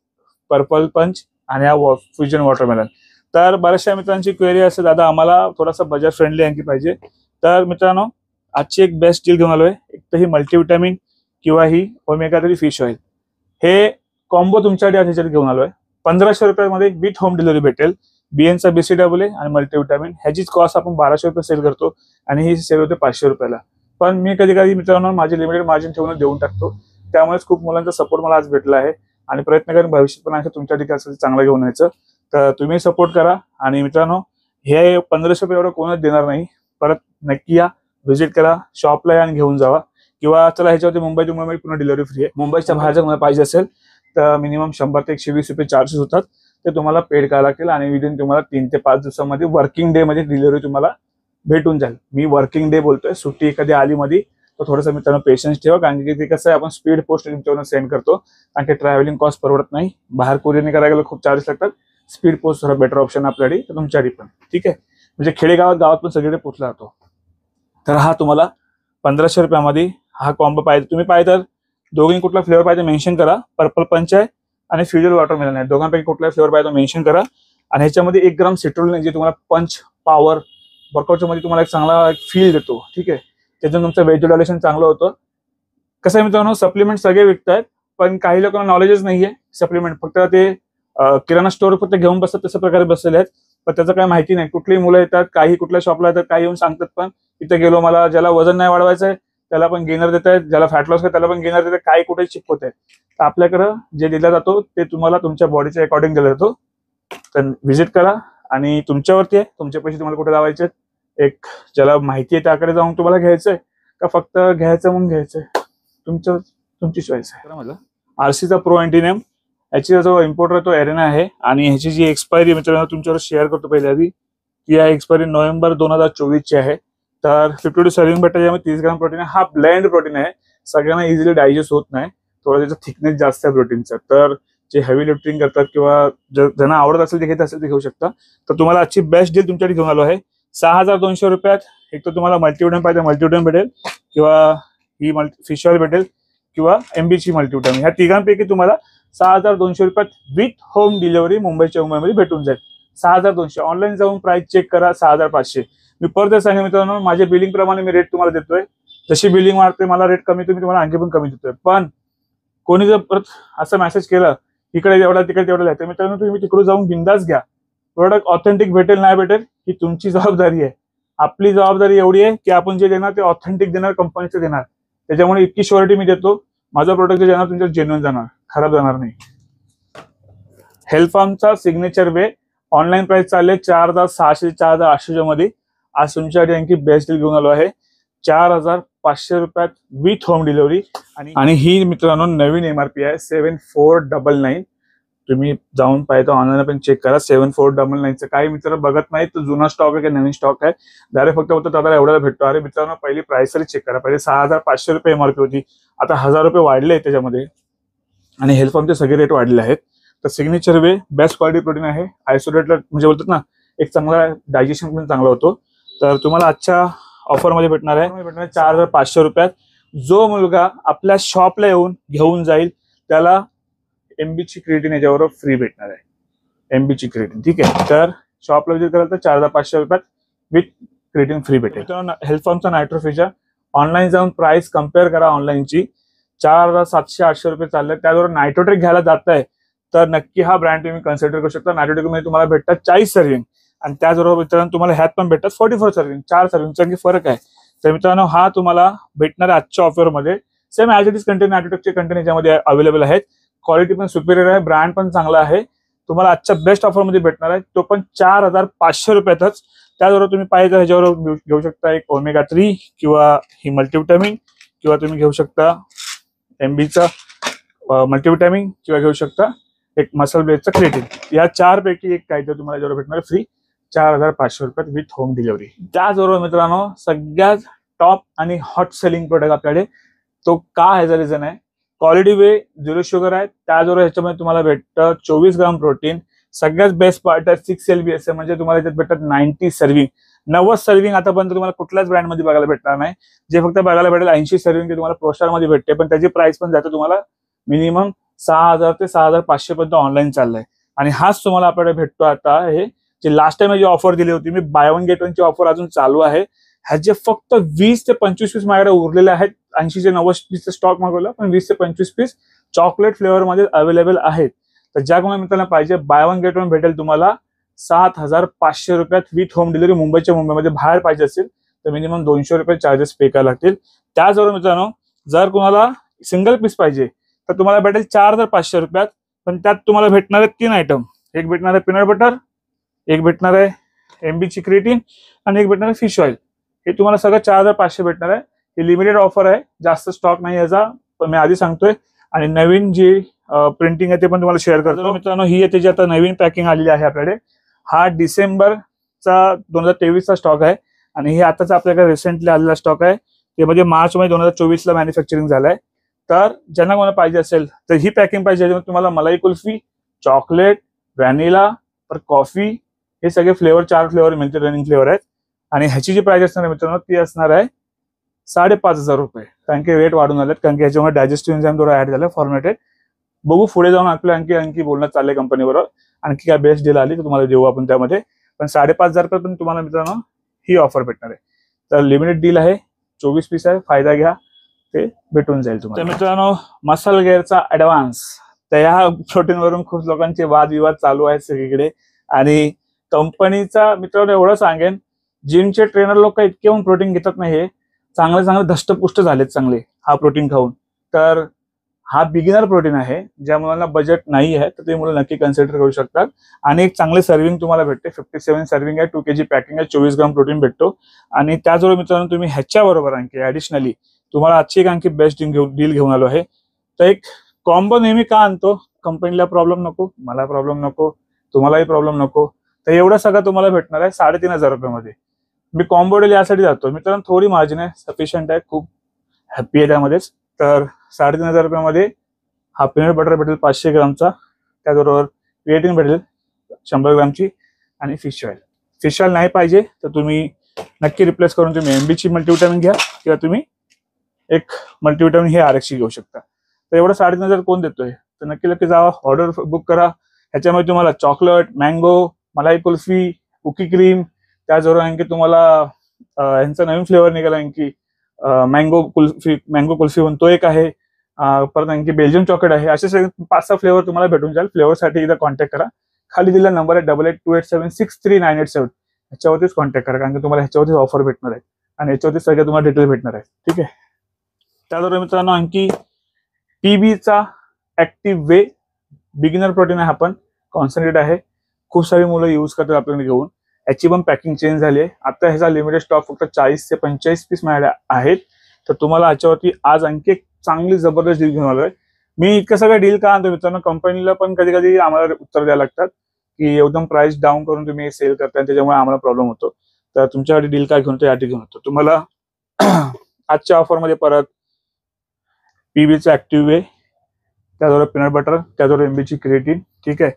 A: पर्पल पंच आणि हा फ्युजन वॉटरमेलन. तर बऱ्याचशा मित्रांची क्वेरी असते दादा आम्हाला थोडासा बजेट फ्रेंडली आणखी पाहिजे. तर मित्रांनो आजची एक बेस्ट डील घेऊन आलोय. एक तर ही मल्टीविटॅमिन किंवा ही ओमेगा 3 फिश ऑइल, हे कॉम्बो तुमच्यासाठी आज ह्याच्यात घेऊन आलोय. 1,500 रुपयामध्ये विथ होम डिलिव्हरी भेटेल. BNचा BCAA आणि मल्टीविटॅमिन ह्याचीच कॉस्ट आपण 1,200 रुपये सेल करतो आणि ही सेल होते 500 रुपयाला. पण मी कधी कधी मित्रांनो माझे लिमिटेड मार्जिन ठेवून देऊन टाकतो. त्यामुळेच खूप मुलांचा सपोर्ट मला आज भेटला आहे आणि प्रयत्न करेन भविष्यात पण आणखी तुमच्या ठिकाणी चांगलं घेऊन यायचं. तर तुम्ही सपोर्ट करा. आणि मित्रांनो हे 1,500 रुपये एवढं कोणच देणार नाही. परत नक्की या, व्हिजिट करा, शॉपला या आणि घेऊन जावा. किंवा चला ह्याच्यावरती मुंबई टू मुंबई पुन्हा डिलिव्हरी फ्री आहे. मुंबईच्या बाहेर जर मला पाहिजे असेल तर मिनिमम 100 ते 120 रुपये चार्जेस होतात. ते तुम्हाला पेड करायला लागतील आणि विदिन तुम्हाला 3 ते 5 दिवसामध्ये वर्किंग डे मध्ये डिलिव्हरी तुम्हाला भेटून जाईल. मी वर्किंग डे बोलतोय, सुट्टी एखादी आली मध्ये तर थोडंसं मित्रांनो पेशन्स ठेवा. कारण की ते कसं आहे आपण स्पीड पोस्ट तुमच्यावर सेंड करतो कारण की ट्रॅव्हलिंग कॉस्ट परवडत नाही. बाहेर कुरिअरने करायला गेलं खूप चार्जेस लागतात. स्पीड पोस्ट थोडा बेटर ऑप्शन आपल्यासाठी, तर तुमच्यासाठी पण ठीक आहे. म्हणजे खेडेगावात पण सगळीकडे पोचला जातो. तर हा तुम्हाला 1,500 रुपयामध्ये हा कॉम्बो पाहिजे. तुम्ही पाहिजे तर दोघी कुठला फ्लेवर पाहिजे मेन्शन करा. पर्पल पंच आहे आणि फ्युजन वॉटरमेलन आहे. दोघांपैकी कुठला फ्लेवर पाहिजे मेन्शन करा. आणि ह्याच्यामध्ये 1 ग्राम सिट्रोलिन जे तुम्हाला पंच पॉवर वर्कआउटच्या मध्ये तुम्हाला एक चांगला फील देतो. ठीक आहे, त्याच्यानं तुमचं वेट रिडक्शन चांगलं होतं. कसं आहे मित्रांनो सप्लिमेंट सगळे विकतायत पण काही लोकांना नॉलेजच नाहीये. सप्लिमेंट फक्त ते किराणा स्टोअर फक्त घेऊन बसतात तशा प्रकारे बसलेले आहेत. पण त्याचं काही माहिती नाही. कुठलीही मुलं येतात, काही कुठल्या शॉपला येतात, काही येऊन सांगतात पण इथे गेलो मला ज्याला वजन नाही वाढवायचं आहे त्याला पण गेनर देत आहेत, ज्याला फॅट लॉस आहे त्याला पण गेनर देत आहेत, काही कुठे शिकवत आहेत. तर आपल्याकडं जे दिला जातो ते तुम्हाला तुमच्या बॉडीच्या अकॉर्डिंग दिला जातो. तर व्हिजिट करा आणि तुमच्यावरती आहे तुमचे पैसे तुम्हाला कुठे लावायचे. एक ज्याला माहिती आहे त्याकडे जाऊन तुम्हाला घ्यायचंय का फक्त घ्यायचं म्हणून घ्यायचंय, तुमची चॉईस आहे. माझा RCचा प्रो अँटीनेम, याची जो इम्पोर्टर आहे तो एरेना आहे आणि ह्याची जी एक्सपायरी मित्रांनो तुमच्यावर शेअर करतो पहिले आधी. ती आहे एक्सपायरी नोव्हेंबर 2024 ची आहे. तर 52 सर्विंग भेटत यामध्ये 30 ग्राम प्रोटीन आहे. हा ब्लेंड प्रोटीन आहे, सगळ्यांना इझिली डायजेस्ट होत नाही. थोडं त्याचं थिकनेस जास्त आहे प्रोटीनचा. तर जे हेवी लिफ्टिंग करतात किंवा ज्यांना आवडत असेल ते घेत असेल ते घेऊ शकता. तर तुम्हाला आजची बेस्ट डील तुमच्याकडे घेऊन आलो आहे. 6,200 रुपयात एक तर तुम्हाला मल्टीविटॅमिन पाहिजे मल्टीविटॅमिन भेटेल किंवा ही फिश ऑइल भेटेल किंवा MBची मल्टीविटॅमिन. ह्या तिघांपैकी तुम्हाला 6,200 रुपयात विथ होम डिलिव्हरी मुंबईच्या मुंबईमध्ये भेटून जाईल. 6,200. ऑनलाईन जाऊन प्राइस चेक करा 6,500. मी परत सांगेन मित्रांनो माझ्या बिलिंग प्रमाणे मी रेट तुम्हाला देतोय. जशी बिलिंग वाढते मला रेट कमी तुम्हाला आणखी पण कमी देतोय. पण कोणी जर परत असं मेसेज केलं इकडे एवढा तिकडे तेवढा तर मित्रांनो तुम्ही तिकडे जाऊन बिंदास घ्या. प्रोडक्ट ऑथेंटिक भेटेल नाही भेटेल ही तुमची जबाबदारी आहे. आपली जबाबदारी एवढी आहे की आपण जे देणार ते ऑथेंटिक देणार, कंपनीचं देणार. त्याच्यामुळे इतकी श्युरिटी मी देतो माझा प्रोडक्ट जे जाणार तुमच्या जेन्युइन जाणार, खराब जाणार नाही. हेल्थ फार्मचा सिग्नेचर वे ऑनलाईन प्राइस चालले 4600 4800 मध्ये. आज तुमच्यासाठी आणखी बेस्ट डील घेऊन आलो आहे 4500 रुपयात विथ होम डिलिव्हरी. आणि ही मित्रांनो नवीन MRP आहे 7499. तुम्ही जाऊन पाहिजे ऑनलाईन पण चेक करा. 7499चं काही मित्र बघत नाही तर जुना स्टॉक आहे की नवीन स्टॉक आहे. डायरेक्ट फक्त दादा एवढ्याला भेटतो. अरे मित्रांनो पहिली प्राइस तरी चेक करा. पहिले 6500 रुपये MRP होती, आता 1000 रुपये वाढले त्याच्यामध्ये. आणि हेल्थ फार्मचे सगळे रेट वाढले आहेत. तर सिग्नेचर वे बेस्ट क्वालिटी प्रोटीन आहे. आयसोलेटला म्हणजे बोलतात ना एक चांगला डायजेशन पण चांगला होतो. तर तुम्हाला आजच्या ऑफरमध्ये भेटणार आहे 4500 रुपयात. जो मुलगा आपल्या शॉपला येऊन घेऊन जाईल त्याला MBची क्रिएटिन याच्यावर फ्री भेटणार आहे. MBची क्रिएटिन ठीक आहे. तर शॉपला विजिट कराल तर 4500 रुपयात विथ क्रिएटिन फ्री भेटेल. हेल्थ फार्मचा नायट्रोफिशा ऑनलाईन जाऊन प्राइस कम्पेअर करा. ऑनलाईनची 4700-800 रुपये चालले. त्याचबरोबर नायट्रोटेक घ्यायला जात आहे तर नक्की हा ब्रँड तुम्ही कन्सिडर करू शकता. नायट्रोटेक मध्ये तुम्हाला भेटतात 40 सर्विंग आणि त्याचबरोबर मित्रांनो तुम्हाला ह्यात पण भेटतात 44 सर्विंग. 4 सर्विंगचा फरक आहे. तर मित्रांनो हा तुम्हाला भेटणार आहे आजच्या ऑफरमध्ये. Same as it is content नायट्रोटेकचे कंटेंट याच्यामध्ये अवेलेबल आहेत. क्वालिटी पण सुपिरियर आहे, ब्रँड पण चांगला आहे. तुम्हाला आजच्या बेस्ट ऑफरमध्ये भेटणार आहे तो पण 4500 रुपयातच. त्याचबरोबर तुम्ही पाहिजे ह्याच्यावर घेऊ शकता एक ओमेगा 3 किंवा ही मल्टीविटामिन किंवा तुम्ही घेऊ शकता MBचा मल्टीविटामिन किंवा घेऊ शकता एक मसल ब्लेडचा क्रिएटिन. या 4 पैकी एक काय तर तुम्हाला याच्यावर भेटणार फ्री 4500 रुपयात विथ होम डिलिव्हरी. त्याचबरोबर मित्रांनो सगळ्यात टॉप आणि हॉट सेलिंग प्रोडक्ट आपल्याकडे तो का ह्याचा रिझन आहे क्वालिटी वे 0 शुगर आहे. त्याचबरोबर ह्याच्यामध्ये तुम्हाला भेटतं 24 ग्राम प्रोटीन. सगळ्यात बेस्ट पार्ट आहे 6 LBS म्हणजे तुम्हाला याच्यात भेटतात 90 सर्विंग. 90 सर्विंग आतापर्यंत तुम्हाला कुठल्याच ब्रँडमध्ये बघायला भेटणार नाही. जे फक्त बघायला भेटेल 80 सर्विंग ते तुम्हाला प्रोस्टार मध्ये भेटते. पण त्याची प्राइस पण जाते तुम्हाला मिनिमम 6000 ते 6500 पर्यंत ऑनलाईन चाललाय. आणि हाच तुम्हाला आपल्याकडे भेटतो आता. हे जे लास्ट टाइम जी ऑफर दिली होती मी बाय वन गेट वन ची ऑफर अजून चालू आहे. ह्याचे फक्त 20 ते 25 पीस माझ्याकडे उरलेले आहेत. 80 ते 90 पीसचा स्टॉक मागवला पण 20 ते 25 पीस चॉकलेट फ्लेवर मध्ये अवेलेबल आहेत. तर ज्या कोणा मित्रांना पाहिजे बाय वन गेट वन भेटेल तुम्हाला 7500 रुपयात विथ होम डिलिव्हरी. मुंबईमध्ये बाहेर पाहिजे असेल तर मिनिमम 200 रुपये चार्जेस पे करावे लागतील. त्याचबरोबर मित्रांनो जर कोणाला सिंगल पीस पाहिजे तर तुम्हाला भेटेल 4500 रुपयात. पण त्यात तुम्हाला भेटणार आहेत 3 आयटम. एक भेटणार आहे पीनट बटर, एक भेटणार आहे MBची क्रिएटिन आणि एक भेटणार आहे फिश ऑइल. हे तुम्हाला सगळं 4500 भेटणार आहे. ही लिमिटेड ऑफर आहे, जास्त स्टॉक नाही याचा पण मी आधी सांगतोय. आणि नवीन जी प्रिंटिंग आहे ते पण तुम्हाला शेअर करतो मित्रांनो. ही आहे त्याची आता नवीन पॅकिंग आलेली आहे आपल्याकडे. हा डिसेंबरचा 2023चा स्टॉक आहे आणि हे आताच आपल्याकडे रिसेंटली आलेला स्टॉक आहे. ते म्हणजे मार्च मध्ये 2024ला मॅन्युफॅक्चरिंग झालंय. तर ज्यांना कोणाला पाहिजे असेल तर ही पॅकिंग पाहिजे. तुम्हाला मलाई कुल्फी, चॉकलेट, व्हॅनिला पर कॉफी हे सगळे फ्लेवर 4 फ्लेवर मिळतील. रनिंग फ्लेवर आहेत. आणि ह्याची जी प्राइस असणार आहे मित्रांनो ती असणार आहे 5500 रुपये. कारण की रेट वाढून आलेत कारण की ह्याच्यामुळे डायजेस्टिव्ह एन्झाइम थोडा ऍड झाला फॉर्मॅटेड. बघू पुढे जाऊन आपल्या आणखी बोलणं चाललंय कंपनीबरोबर. आणखी काय बेस्ट डील आली तर तुम्हाला देऊ आपण त्यामध्ये. पण 5500 रुपये पण तुम्हाला मित्रांनो ही ऑफर भेटणार आहे. तर लिमिटेड डील आहे, 24 पीस आहे, फायदा घ्या, ते भेटून जाईल तुम्हाला. तर मित्रांनो मसल गेअरचा ऍडव्हान्स. तर ह्या प्रोटीन वरून खूप लोकांचे वादविवाद चालू आहेत सगळीकडे. आणि कंपनीचा मित्रांनो एवढं सांगेन जिमचे ट्रेनर लोक इतके होऊन प्रोटीन घेतात नाही. हे चांगले धष्टपुष्ट झालेत चांगले हा प्रोटीन खाऊन. तर हा बिगिनर प्रोटीन आहे. ज्या मुलांना बजेट नाही आहे तर ते मुलं नक्की कन्सिडर करू शकतात. आणि एक चांगले सर्विंग तुम्हाला भेटते. 57 सर्विंग आहे, 2 kg पॅकिंग आहे, 24 ग्राम प्रोटीन भेटतो. आणि त्याचबरोबर मित्रांनो तुम्ही ह्याच्याबरोबर आणखी ऍडिशनली तुम्हाला आजची एक आणखी बेस्ट डील घेऊन आलो आहे. तर एक कॉम्बो नेहमी का आणतो, कंपनीला प्रॉब्लेम नको, मला प्रॉब्लेम नको, तुम्हालाही प्रॉब्लेम नको. तर एवढं सगळं तुम्हाला भेटणार आहे 3500 रुपयामध्ये. मी कॉम्बो डील यासाठी जातो मित्रांनो, थोडी मार्जिन आहे, सफिशियंट आहे, खूप हॅप्पी आहे त्यामध्येच. तर 3500 रुपयामध्ये हा पीनट बटर भेटेल 500 ग्रामचा. त्याचबरोबर क्रिएटिन भेटेल 100 ग्रामची आणि फिश ऑइल. फिश ऑइल नाही पाहिजे तर तुम्ही नक्की रिप्लेस करून तुम्ही MBची मल्टीविटामिन घ्या किंवा तुम्ही एक मल्टीविटामिन हे RXची घेऊ शकता. तर एवढं 3500 कोण देतोय तर नक्की जावा, ऑर्डर बुक करा. ह्याच्यामध्ये तुम्हाला चॉकलेट, मँगो, मलाई कुल्फी, कुकी क्रीम, त्याचबरोबर आणखी तुम्हाला यांचा नवीन फ्लेवर निघाला आणखी मँगो कुल्फी म्हणून तो एक आहे. परत आणखी बेल्जियम चॉकलेट आहे. असे सगळे 5-6 फ्लेवर तुम्हाला भेटून जाईल. फ्लेवरसाठी एकदा कॉन्टॅक्ट करा. खाली दिलेला नंबर आहे 8828763987. ह्याच्यावरतीच कॉन्टॅक्ट करा कारण की तुम्हाला ह्याच्यावरतीच ऑफर भेटणार आहे आणि ह्याच्यावरती सगळ्या तुम्हाला डिटेल भेटणार आहे. ठीक आहे. त्याचबरोबर मित्रांनो आणखी PBचा ऍक्टिव्ह वे बिगिनर प्रोटीन आहे. आपण कॉन्सन्ट्रेट आहे, खूप सारी मुलं यूज करतात आपल्याकडे घेऊन. याची पण पॅकिंग चेंज झाली आहे. आता ह्याचा लिमिटेड स्टॉक फक्त 40 ते 45 पीस माझ्याकडे आहेत. तर तुम्हाला याच्यावरती आज आणखी एक चांगली जबरदस्त डील घेऊन आलोय. मी इतकं सगळं डील का आणतो मित्रांनो, कंपनीला पण कधी कधी आम्हाला उत्तर द्यायला लागतात की एकदम प्राइस डाऊन करून तुम्ही सेल करताय, त्याच्यामुळे आम्हाला प्रॉब्लेम होतो. तर तुमच्याकडे डील काय घेऊन तो यासाठी घेऊन होतो तुम्हाला. आजच्या ऑफरमध्ये परत पीबीचं ऍक्टिव्ह आहे, त्याद्वारे पीनट बटर, त्याद्वारे एमबीची क्रिएटिन. ठीक आहे,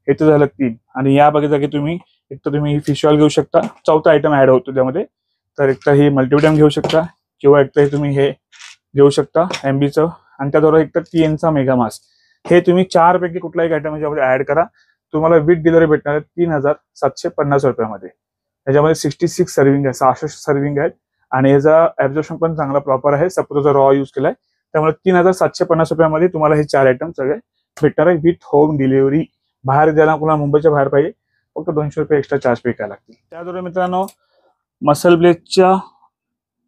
A: हे तर झालं 3. आणि या बाकी जागी तुम्ही एक तर तुम्ही फिश ऑइल घेऊ शकता, चौथा आयटम ऍड होतो त्यामध्ये. तर एक तर ही मल्टीविटॅमिन घेऊ शकता, किंवा एक तर तुम्ही हे घेऊ शकता एमबीचं, आणि त्याद्वारे एक तर TNचा मेगा मास्क. हे तुम्ही 4 पैकी कुठलाही आयटम याच्यामध्ये ऍड करा. तुम्हाला विथ डिलिव्हरी भेटणार आहे 3750 रुपयामध्ये. याच्यामध्ये 66 सर्विंग आहे, 66 सर्विंग आहेत. आणि याचा ऍब्झॉर्प्शन पण चांगला प्रॉपर आहे, सपोज रॉ यूज केलाय. त्यामुळे 3750 रुपयामध्ये तुम्हाला हे 4 आयटम सगळे भेटणार आहे विथ होम डिलिव्हरी. बाहेर ज्याला कुणाला मुंबईच्या बाहेर पाहिजे फक्त 200 रुपये एक्स्ट्रा चार्ज पे करायला लागतील. त्याद्वारे मित्रांनो मसल ब्लेडच्या,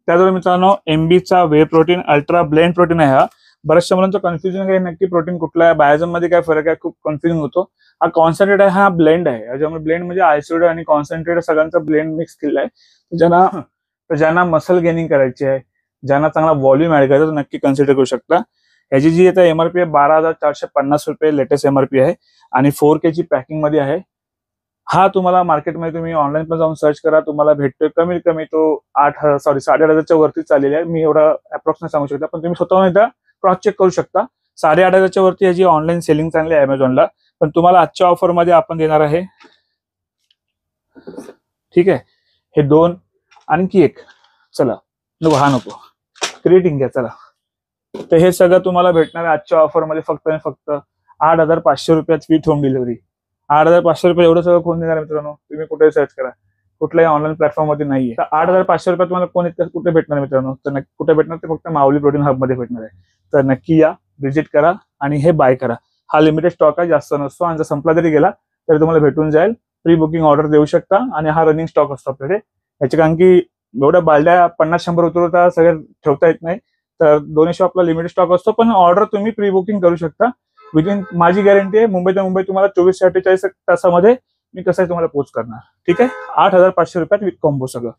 A: त्याद्वारे मित्रांनो एमबीचा वे प्रोटीन अल्ट्रा ब्लेंड प्रोटीन आहे. हा बऱ्याचशा मुलांचं कन्फ्युजन आहे नक्की प्रोटीन कुठला आहे, बायोजन मध्ये काय फरक आहे, खूप कन्फ्युजन होतो. हा कॉन्सन्ट्रेट आहे, हा ब्लेंड आहे. याच्यामध्ये ब्लेंड म्हणजे आयसोलेट आणि कॉन्सन्ट्रेट सगळ्यांचा ब्लेंड मिक्स केलेला आहे. ज्यांना मसल गेनिंग करायची आहे, ज्यांना चांगला व्हॉल्यूम ऍड करायचा, तर नक्की कन्सिडर करू शकता. याची जी आता एमआरपी आहे 12,450 रुपये लेटेस्ट एमआरपी आहे, आणि 4K ची पॅकिंग मध्ये आहे. हा तुम्हाला मार्केटमध्ये तुम्ही ऑनलाईन पण जाऊन सर्च करा, तुम्हाला भेटतोय कमीत कमी तो 8,500 वरती चाललेला आहे. मी एवढा अप्रॉक्सिमेट सांगू शकता, पण तुम्ही स्वतःहून एकदा क्रॉस चेक करू शकता. 8,500 वरती याची ऑनलाईन सेलिंग चांगली आहे अमेझॉनला. पण तुम्हाला आजच्या ऑफर मध्ये आपण देणार आहे, ठीक आहे, हे 2 आणखी एक, चला नको हा नको, क्रिएटिंग घ्या चला. तर हे सगळं तुम्हाला भेटणार आहे आजच्या ऑफर मध्ये फक्त आणि फक्त 8,500 रुपयात विथ होम डिलिव्हरी. 8,500 रुपये एवढं सगळं कोण देणार मित्रांनो, तुम्ही कुठे सर्च करा, कुठल्याही ऑनलाईन प्लॅटफॉर्म मध्ये नाहीये. तर 8,500 रुपयात तुम्हाला कोण इतकं कुठे भेटणार मित्रांनो, तर कुठे भेटणार ते फक्त माऊली प्रोटीन हब मध्ये भेटणार आहे. तर नक्की या, व्हिजिट करा आणि हे बाय करा. हा लिमिटेड स्टॉक आहे, जास्त नसतो, आणि जर संपला जरी गेला तरी तुम्हाला भेटून जाईल. प्री बुकिंग ऑर्डर देऊ शकता, आणि हा रनिंग स्टॉक असतो आपल्याकडे. याचे कारण की एवढ्या बालड्या 50-100 उतरवता सगळ्या ठेवता येत नाही. तर दोन्ही शॉपला लिमिटेड स्टॉक असतो, पण ऑर्डर तुम्ही प्री बुकिंग करू शकता. विदिन, माझी गॅरंटी आहे, मुंबई तुम्हाला 24 ते 48 तासामध्ये मी कसं तुम्हाला पोच करणार. ठीक आहे, 8,500 रुपयात विथ कॉम्बो सगळं.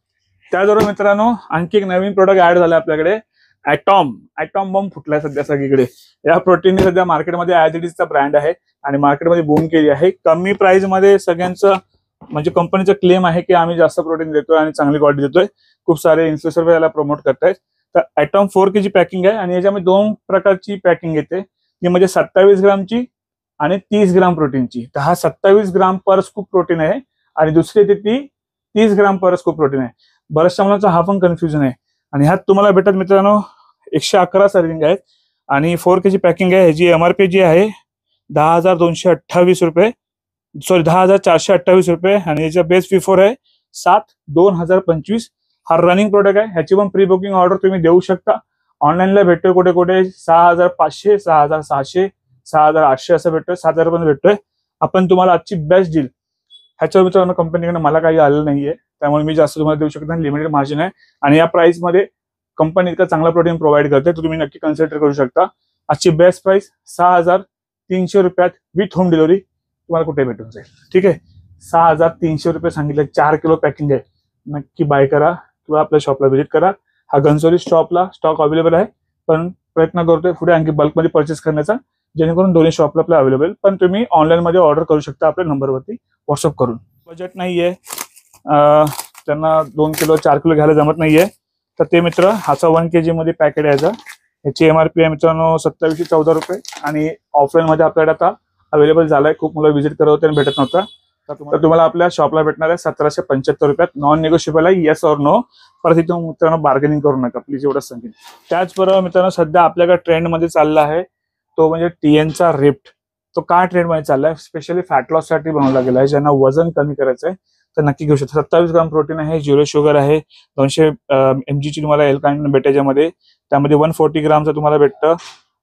A: त्याचबरोबर मित्रांनो आणखी एक नवीन प्रोडक्ट ऍड झाला आपल्याकडे, ॲटॉम बॉम्ब फुटलाय सध्या सगळीकडे. या प्रोटीनने सध्या मार्केटमध्ये ॲज इट इजचा ब्रँड आहे, आणि मार्केटमध्ये बूम केली आहे. कमी प्राइस मध्ये सगळ्यांचं म्हणजे कंपनीचं क्लेम आहे की आम्ही जास्त प्रोटीन देतोय आणि चांगली क्वालिटी देतोय. खूप सारे इन्फ्लुएन्सर याला प्रमोट करतायत. तर ॲटॉम 4K ची पॅकिंग आहे, आणि याच्यामध्ये 2 प्रकारची पॅकिंग येते, ती म्हणजे 27 ग्रामची आणि 30 ग्राम प्रोटीनची. तर हा 27 ग्राम पर स्कूप प्रोटीन आहे, आणि दुसरी येते ती 30 ग्राम पर स्कूप प्रोटीन आहे. बऱ्याचशा मुलांचा हा पण कन्फ्युजन आहे. आणि ह्यात तुम्हाला भेटत मित्रांनो 111 सर्विंग आहेत, आणि 4K ची पॅकिंग आहे. ह्याची एमआरपी जी आहे 10,228 रुपये, सॉरी 10,428 रुपये, आणि याचा बेस P4 आहे 7/2025. हा रनिंग प्रोडक्ट आहे. ह्याची पण प्री बुकिंग ऑर्डर तुम्ही देऊ शकता. ऑनलाईनला भेटतोय कुठे कुठे 6,500, 6,600, 6,800 असं भेटतोय, 7,000 पर्यंत भेटतोय. आपण तुम्हाला आजची बेस्ट डील, ह्याच्यावर मित्रांनो कंपनीकडे मला काही आलेलं नाहीये, त्यामुळे मी जास्त तुम्हाला देऊ शकतो. लिमिटेड मार्जिन आहे, आणि या प्राइस मध्ये कंपनी इतकं चांगला प्रोटीन प्रोव्हाइड करते, तर तुम्ही नक्की कन्सिडर करू शकता. आजची बेस्ट प्राइस 6,300 रुपयात विथ होम डिलिव्हरी तुम्हाला कुठे भेटून जाईल. ठीक आहे, 6,300 रुपये सांगितले. 4 किलो पॅकिंग आहे. नक्की बाय करा, किंवा आपल्या शॉपला व्हिजिट करा. हा घनसोली शॉपला स्टॉक अवेलेबल आहे, पण प्रयत्न करतोय पुढे आणखी बल्कमध्ये परचेस करण्याचा, जेणेकरून दोन्ही शॉपला आपल्या अवेलेबल. पण तुम्ही ऑनलाईन मध्ये ऑर्डर करू शकता आपल्या नंबरवरती व्हॉट्सअप करून. बजेट नाहीये, त्यांना 2 किलो 4 किलो घ्यायला जमत नाहीये, तर ते मित्र हाचा 1 kg मध्ये पॅकेट यायचा. याची एमआरपी आहे मित्रांनो 2714 रुपये, आणि ऑफलाईन मध्ये आपल्याकडे आता अवेलेबल झालाय. खूप मुलं व्हिजिट करत होते आणि भेटत नव्हता. तर तुम्हाला आपल्या शॉपला भेटणार आहे 1,775 रुपयात, नॉन निगोशिएबल आहे, येस ऑर नो. परत इथं मित्रांनो बार्गेनिंग करू नका प्लीज, एवढंच सांगेन. त्याचबरोबर मित्रांनो सध्या आपल्याकडे ट्रेंड मध्ये चालला आहे तो म्हणजे TNचा रिफ्ट. तो काय ट्रेंड मध्ये चाललाय, स्पेशली फॅट लॉस साठी बनवला गेला आहे. ज्यांना वजन कमी करायचं आहे तर नक्की घेऊ शकता. 27 ग्राम प्रोटीन आहे, 0 शुगर आहे, 200 mg ची तुम्हाला एल-कार्निटिन भेटेल. त्यामध्ये 140 ग्रामचं तुम्हाला भेटतं,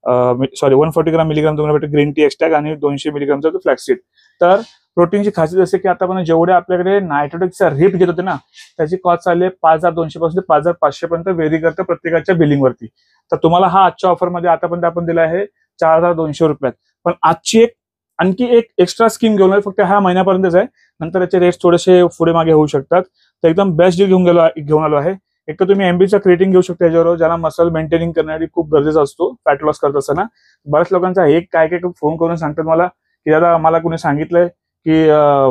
A: 140 ग्राम मिलीग्राम तुम्हाला भेटतं ग्रीन टी एक्स्ट्रॅक्ट, आणि 200 मिलीग्रामचा तो फ्लॅक्सीड. तर प्रोटीनची खासियत असे की आता पण जेवढे आपल्याकडे नायट्रोटिकचा रिफ्ट घेत होते ना, त्याची कॉस्ट चालली 5,200 पासून ते 5,500 पर्यंत व्हेरी करतं प्रत्येकाच्या बिलिंग वरती. तर तुम्हाला हा आजच्या ऑफर मध्ये आतापर्यंत आपण दिला आहे 4,200 रुपयात. पण आजची एक आणखी एक एक्स्ट्रा स्कीम घेऊन आलो, फक्त हा महिन्यापर्यंतच आहे, नंतर याचे रेट्स थोडेसे पुढे मागे होऊ शकतात. तर एकदम बेस्ट डील घेऊन आलो आहे. एक तर तुम्ही एमबीचा क्रिएटिंग घेऊ शकता याच्यावर, ज्याला मसल मेंटेनिंग करण्यासाठी खूप गरजेचा असतो फॅट लॉस करत असताना. बऱ्याच लोकांचा एक काय फोन करून सांगतात मला की दादा मला कोणी सांगितलंय की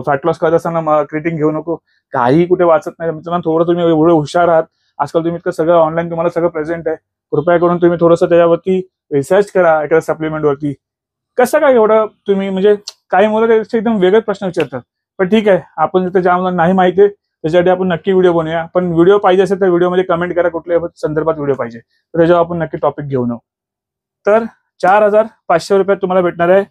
A: फॅट लॉस करत असताना क्रिएटिंग घेऊ नको. काही कुठे वाचत नाही मित्रांनो. थोडं तुम्ही एवढे हुशार आहात आजकाल, तुम्ही इतकं सगळं ऑनलाईन तुम्हाला सगळं प्रेझेंट आहे. कृपया करून तुम्ही थोडंसं त्याच्यावरती रिसर्च करा एखाद्या सप्लिमेंट वरती. कसं काय एवढं तुम्ही म्हणजे काही मुलं त्याचे एकदम वेगळेच प्रश्न विचारतात. पण ठीक आहे, आपण तिथे ज्या मुलांना नाही माहिती आहे त्याच्यासाठी आपण नक्की व्हिडिओ बनवूया. पण व्हिडिओ पाहिजे असेल तर व्हिडिओमध्ये कमेंट करा कुठल्या संदर्भात व्हिडिओ पाहिजे, तर त्याच्यावर आपण नक्की टॉपिक घेऊन येऊ. तर 4,500 रुपयात तुम्हाला भेटणार आहे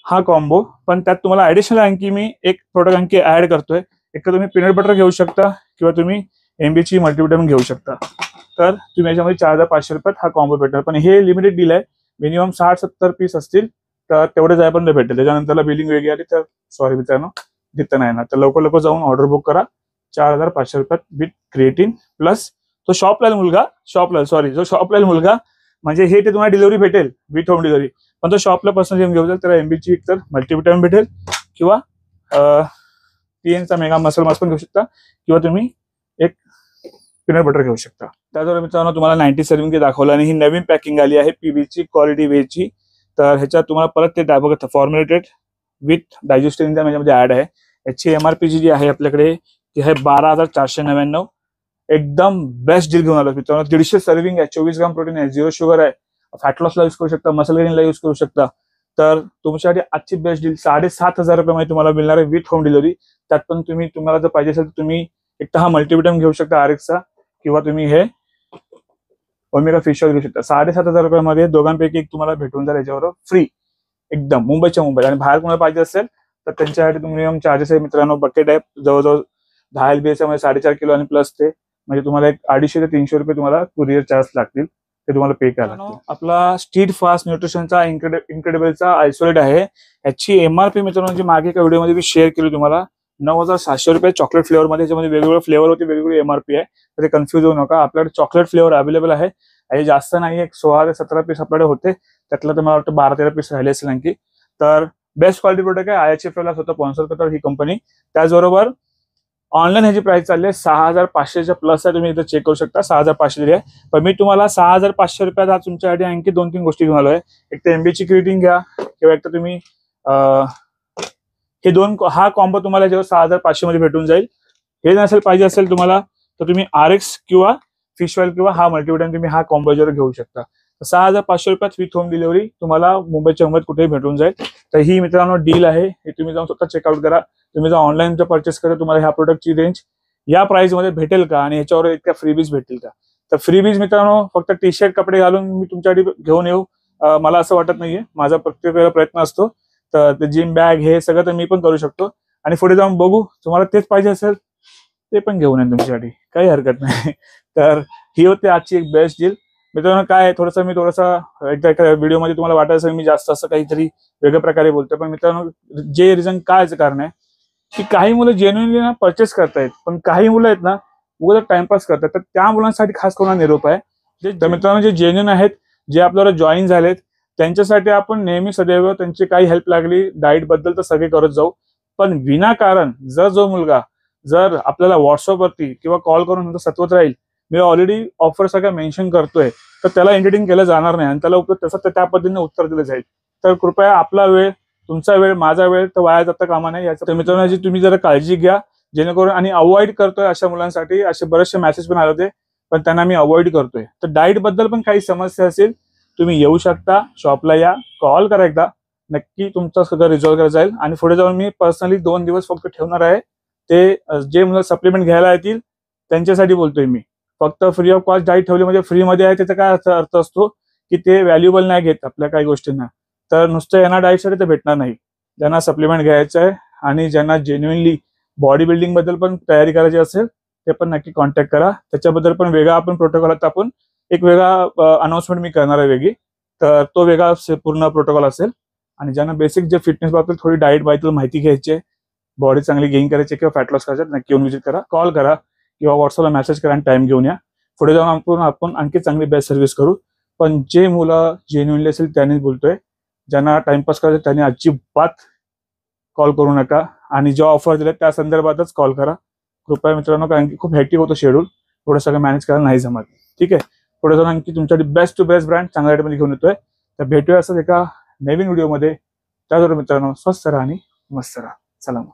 A: हा कॉम्बो. पण त्यात तुम्हाला ऍडिशनल आणखी मी एक प्रोडक्ट आणखी ऍड करतोय. एक तर तुम्ही पीनट बटर घेऊ शकता किंवा तुम्ही एमबीची मल्टीव्हिटॅमिन घेऊ शकता. तर तुम्ही याच्यामध्ये 4,500 रुपयात हा कॉम्बो भेटणार. पण हे लिमिटेड डील आहे, मिनिमम 60-70 पीस असतील तर तेवढे जायपर्यंत भेटेल. त्याच्यानंतर बिलिंग वेगळी आली तर सॉरी मित्रांनो देता नाही येणार. तर लवकर जाऊन ऑर्डर बुक करा 4,500 रुपयात विथ क्रिएटिन प्लस तो शॉपला मुलगा म्हणजे हे ते तुम्हाला डिलिव्हरी भेटेल विथ होम डिलिव्हरी. पण तो शॉपला पर्सनल घेऊन घेऊ तर एमबीची एक तर मल्टीव्हिटॅमिन भेटेल किंवा पीएनचा मेगा मसल मास्क पण घेऊ शकता किंवा तुम्ही एक पीनट बटर घेऊ शकता. त्याद्वारे मित्रांनो तुम्हाला 90 सर्विंग दाखवलं आणि ही नवीन पॅकिंग आली आहे पीबीची क्वालिटी वेची. तर ह्याच्यात तुम्हाला परत ते बघा फॉर्म्युलेटेड विथ डायजेस्टिव्ह एन्झाइम याच्यामध्ये ऍड आहे. याची एमआरपी जी आहे आपल्याकडे ती आहे 12,499. एकदम बेस्ट डील घेऊन आलो मित्रांनो. 150 सर्विंग आहे, 24 ग्राम प्रोटीन आहे, 0 शुगर आहे, फॅट लॉसला यूज करू शकता, मसल गेनिंगला यूज करू शकता. तर तुमच्यासाठी आजची बेस्ट डील 7,500 रुपयामध्ये तुम्हाला मिळणार आहे विथ होम डिलिव्हरी. त्यात पण तुम्हाला जर पाहिजे असेल तर तुम्ही एक तर हा मल्टीव्हिटॅमिन घेऊ शकता आरएक्सचा किंवा तुम्ही हे ओमेगा फिश ऑइल घेऊ शकता. 7,500 रुपयामध्ये दोघांपैकी एक तुम्हाला भेटून जाईल याच्यावर फ्री एकदम मुंबईच्या मुंबई. आणि बाहेर कोणाला पाहिजे असेल तर त्यांच्यासाठी मिनिमम चार्जेस आहे मित्रांनो. बकेट आहे जवळजवळ 10 LBS मध्ये 4.5 किलो आणि प्लस ते म्हणजे तुम्हाला एक 250 ते 300 रुपये तुम्हाला कुरिअर चार्ज लागतील, ते तुम्हाला पे करायला लागतील. आपला स्ट्रीट फास्ट न्यूट्रिशनचा इन्क्रेडिबलचा आयसोलेट आहे. याची एमआरपी मित्रांनो जी मागे एका व्हिडिओमध्ये मी शेअर केली तुम्हाला 9,700 रुपये चॉकलेट फ्लेवर मध्ये. त्याच्यामध्ये वेगवेगळे फ्लेवर होते, वेगवेगळी एमआरपी आहे, तर ते कन्फ्युज होऊ नका. आपल्याकडे चॉकलेट फ्लेवर अवेलेबल आहे. हे जास्त नाही, एक 16 ते 17 पीस आपल्याकडे होते, त्यातलं तर मला वाटतं 12-13 पीस राहिले असेल आणखी. तर बेस्ट क्वालिटी प्रोडक्ट आहे. IHF ला स्वतः स्पॉन्सर करतात ही कंपनी. त्याचबरोबर ऑनलाईन ह्याची प्राइस चालली आहे 6,500च्या प्लस आहे, तुम्ही इथं चेक करू शकता 6,500 दिली आहे. पण मी तुम्हाला 6,500 रुपयात आज तुमच्यासाठी आणखी 2-3 गोष्टी घेऊन आलोय. एक तर एमबीची क्रिएटिन घ्या किंवा एक तर तुम्ही हे हा कॉम्बो तुम्हाला जेव्हा 6,500 मध्ये भेटून जाईल. हे नसेल पाहिजे असेल तुम्हाला तर तुम्ही आरएक्स किंवा फिश ऑइल किंवा हा मल्टीव्हिटॅमिन तुम्ही हा कॉम्बो जर घेऊ शकता. 6,500 रुपयात विथ होम डिलिव्हरी तुम्हाला मुंबईच्या मुंबईत कुठेही भेटून जाईल. तर ही मित्रांनो डील आहे, हे तुम्ही जाऊन स्वतः चेकआउट करा. तुम्ही जर ऑनलाईन परचेस करा तुम्हाला ह्या प्रोडक्टची रेंज या प्राइस मध्ये भेटेल का आणि ह्याच्यावर इतक्या फ्रीबीज भेटतील का. तर फ्रीबीज मित्रांनो फक्त टी शर्ट कपडे घालून मी तुमच्यासाठी घेऊन येऊ मला असं वाटत नाहीये. माझा प्रत्येक वेळेला प्रयत्न असतो. तर ते जिम बॅग हे सगळं तर मी पण करू शकतो आणि पुढे जाऊन बघू तुम्हाला तेच पाहिजे असेल ते पण घेऊन येईन तुमच्यासाठी, काही हरकत नाही. तर ही होती आजची एक बेस्ट डील मित्रांनो. काय मी थोडंसं एकदा एका व्हिडिओमध्ये तुम्हाला वाटत असेल मी जास्त असं काहीतरी वेगळ्या प्रकारे बोलतोय, पण मित्रांनो जे रिझन काय कारण आहे की काही मुलं जेन्युइनली ना परचेस करतायत, पण काही मुलं आहेत ना उगाच टाइमपास करतात. तर त्या मुलांसाठी खास करून निरोप आहे. तर मित्रांनो जे जेन्युइन आहेत, जे आपल्याला जॉईन झालेत, त्यांच्यासाठी आपण नेहमी सदैव त्यांची काही हेल्प लागली डाएट बद्दल तर सगळे करत जाऊ. पण विनाकारण जो मुलगा जर आपल्याला व्हॉट्सअपवरती किंवा कॉल करून सत्वत राहील, मी ऑलरेडी ऑफर सगळ्या मेन्शन करतोय, तर त्याला एंटरटेन केलं जाणार नाही आणि त्याला तसं त्या पद्धतीने उत्तर दिलं जाईल. तर कृपया आपला वेळ, तुमचा वेळ, माझा वेळ तर वाया जाता कामा नये. याचं मित्रांनो तुम्ही जरा काळजी घ्या जेणेकरून. आणि अवॉइड करतोय अशा मुलांसाठी. असे बरेचसे मेसेज पण आले होते पण त्यांना मी अवॉइड करतोय. तर डाएट बद्दल पण काही समस्या असेल तुम्ही येऊ शकता, शॉपला या, कॉल करा एकदा, नक्की तुमचं सगळं रिझॉल्व्ह करा जाईल. आणि पुढे जाऊन मी पर्सनली 2 दिवस फक्त ठेवणार आहे. ते जे मुलं सप्लिमेंट घ्यायला येतील त्यांच्यासाठी बोलतोय मी. फक्त फ्री ऑफ कॉस्ट डाएट ठेवली म्हणजे फ्री मध्ये आहे, त्याचा काय अर्थ असतो की ते व्हॅल्युएबल नाही घेत आपल्या काही गोष्टींना. तर नुसतं यांना डाएटसाठी तर भेटणार नाही. ज्यांना सप्लिमेंट घ्यायचं आहे आणि ज्यांना जेन्युइनली बॉडी बिल्डिंग बद्दल पण तयारी करायची असेल ते पण नक्की कॉन्टॅक्ट करा. त्याच्याबद्दल पण वेगळा आपण प्रोटोकॉल आपण एक वेगळा अनाउन्समेंट मी करणार आहे वेगळी, तर तो वेगळा पूर्ण प्रोटोकॉल असेल. आणि ज्यांना बेसिक जे फिटनेस बाबतीत थोडी डाएट बद्दल माहिती घ्यायची आहे, बॉडी चांगली गेन करायची किंवा फॅट लॉस करायचं, नक्की येऊन विजिट करा, कॉल करा किंवा व्हॉट्सअपला मेसेज करा आणि टाइम घेऊन या. पुढे जाऊन आपण आणखी चांगली बेस्ट सर्व्हिस करू. पण जे मुलं जेन्युइनली असेल त्यांनीच बोलतोय. ज्यांना टाइमपास करायचं त्यांनी अजिबात कॉल करू नका, आणि ज्या ऑफर दिल्या त्या संदर्भातच कॉल करा कृपया मित्रांनो, कारण की खूप हेक्टिक होतं शेड्यूल, थोडं सगळं मॅनेज करायला नाही जमत. ठीक आहे, पुढे जाऊन आणखी तुमच्यासाठी बेस्ट टू बेस्ट ब्रँड चांगल्या रेटमध्ये घेऊन येतोय. तर भेटूया असंच एका नवीन व्हिडिओमध्ये. त्याचबरोबर मित्रांनो, स्वस्त राहा आणि मस्त राहा. चला मग.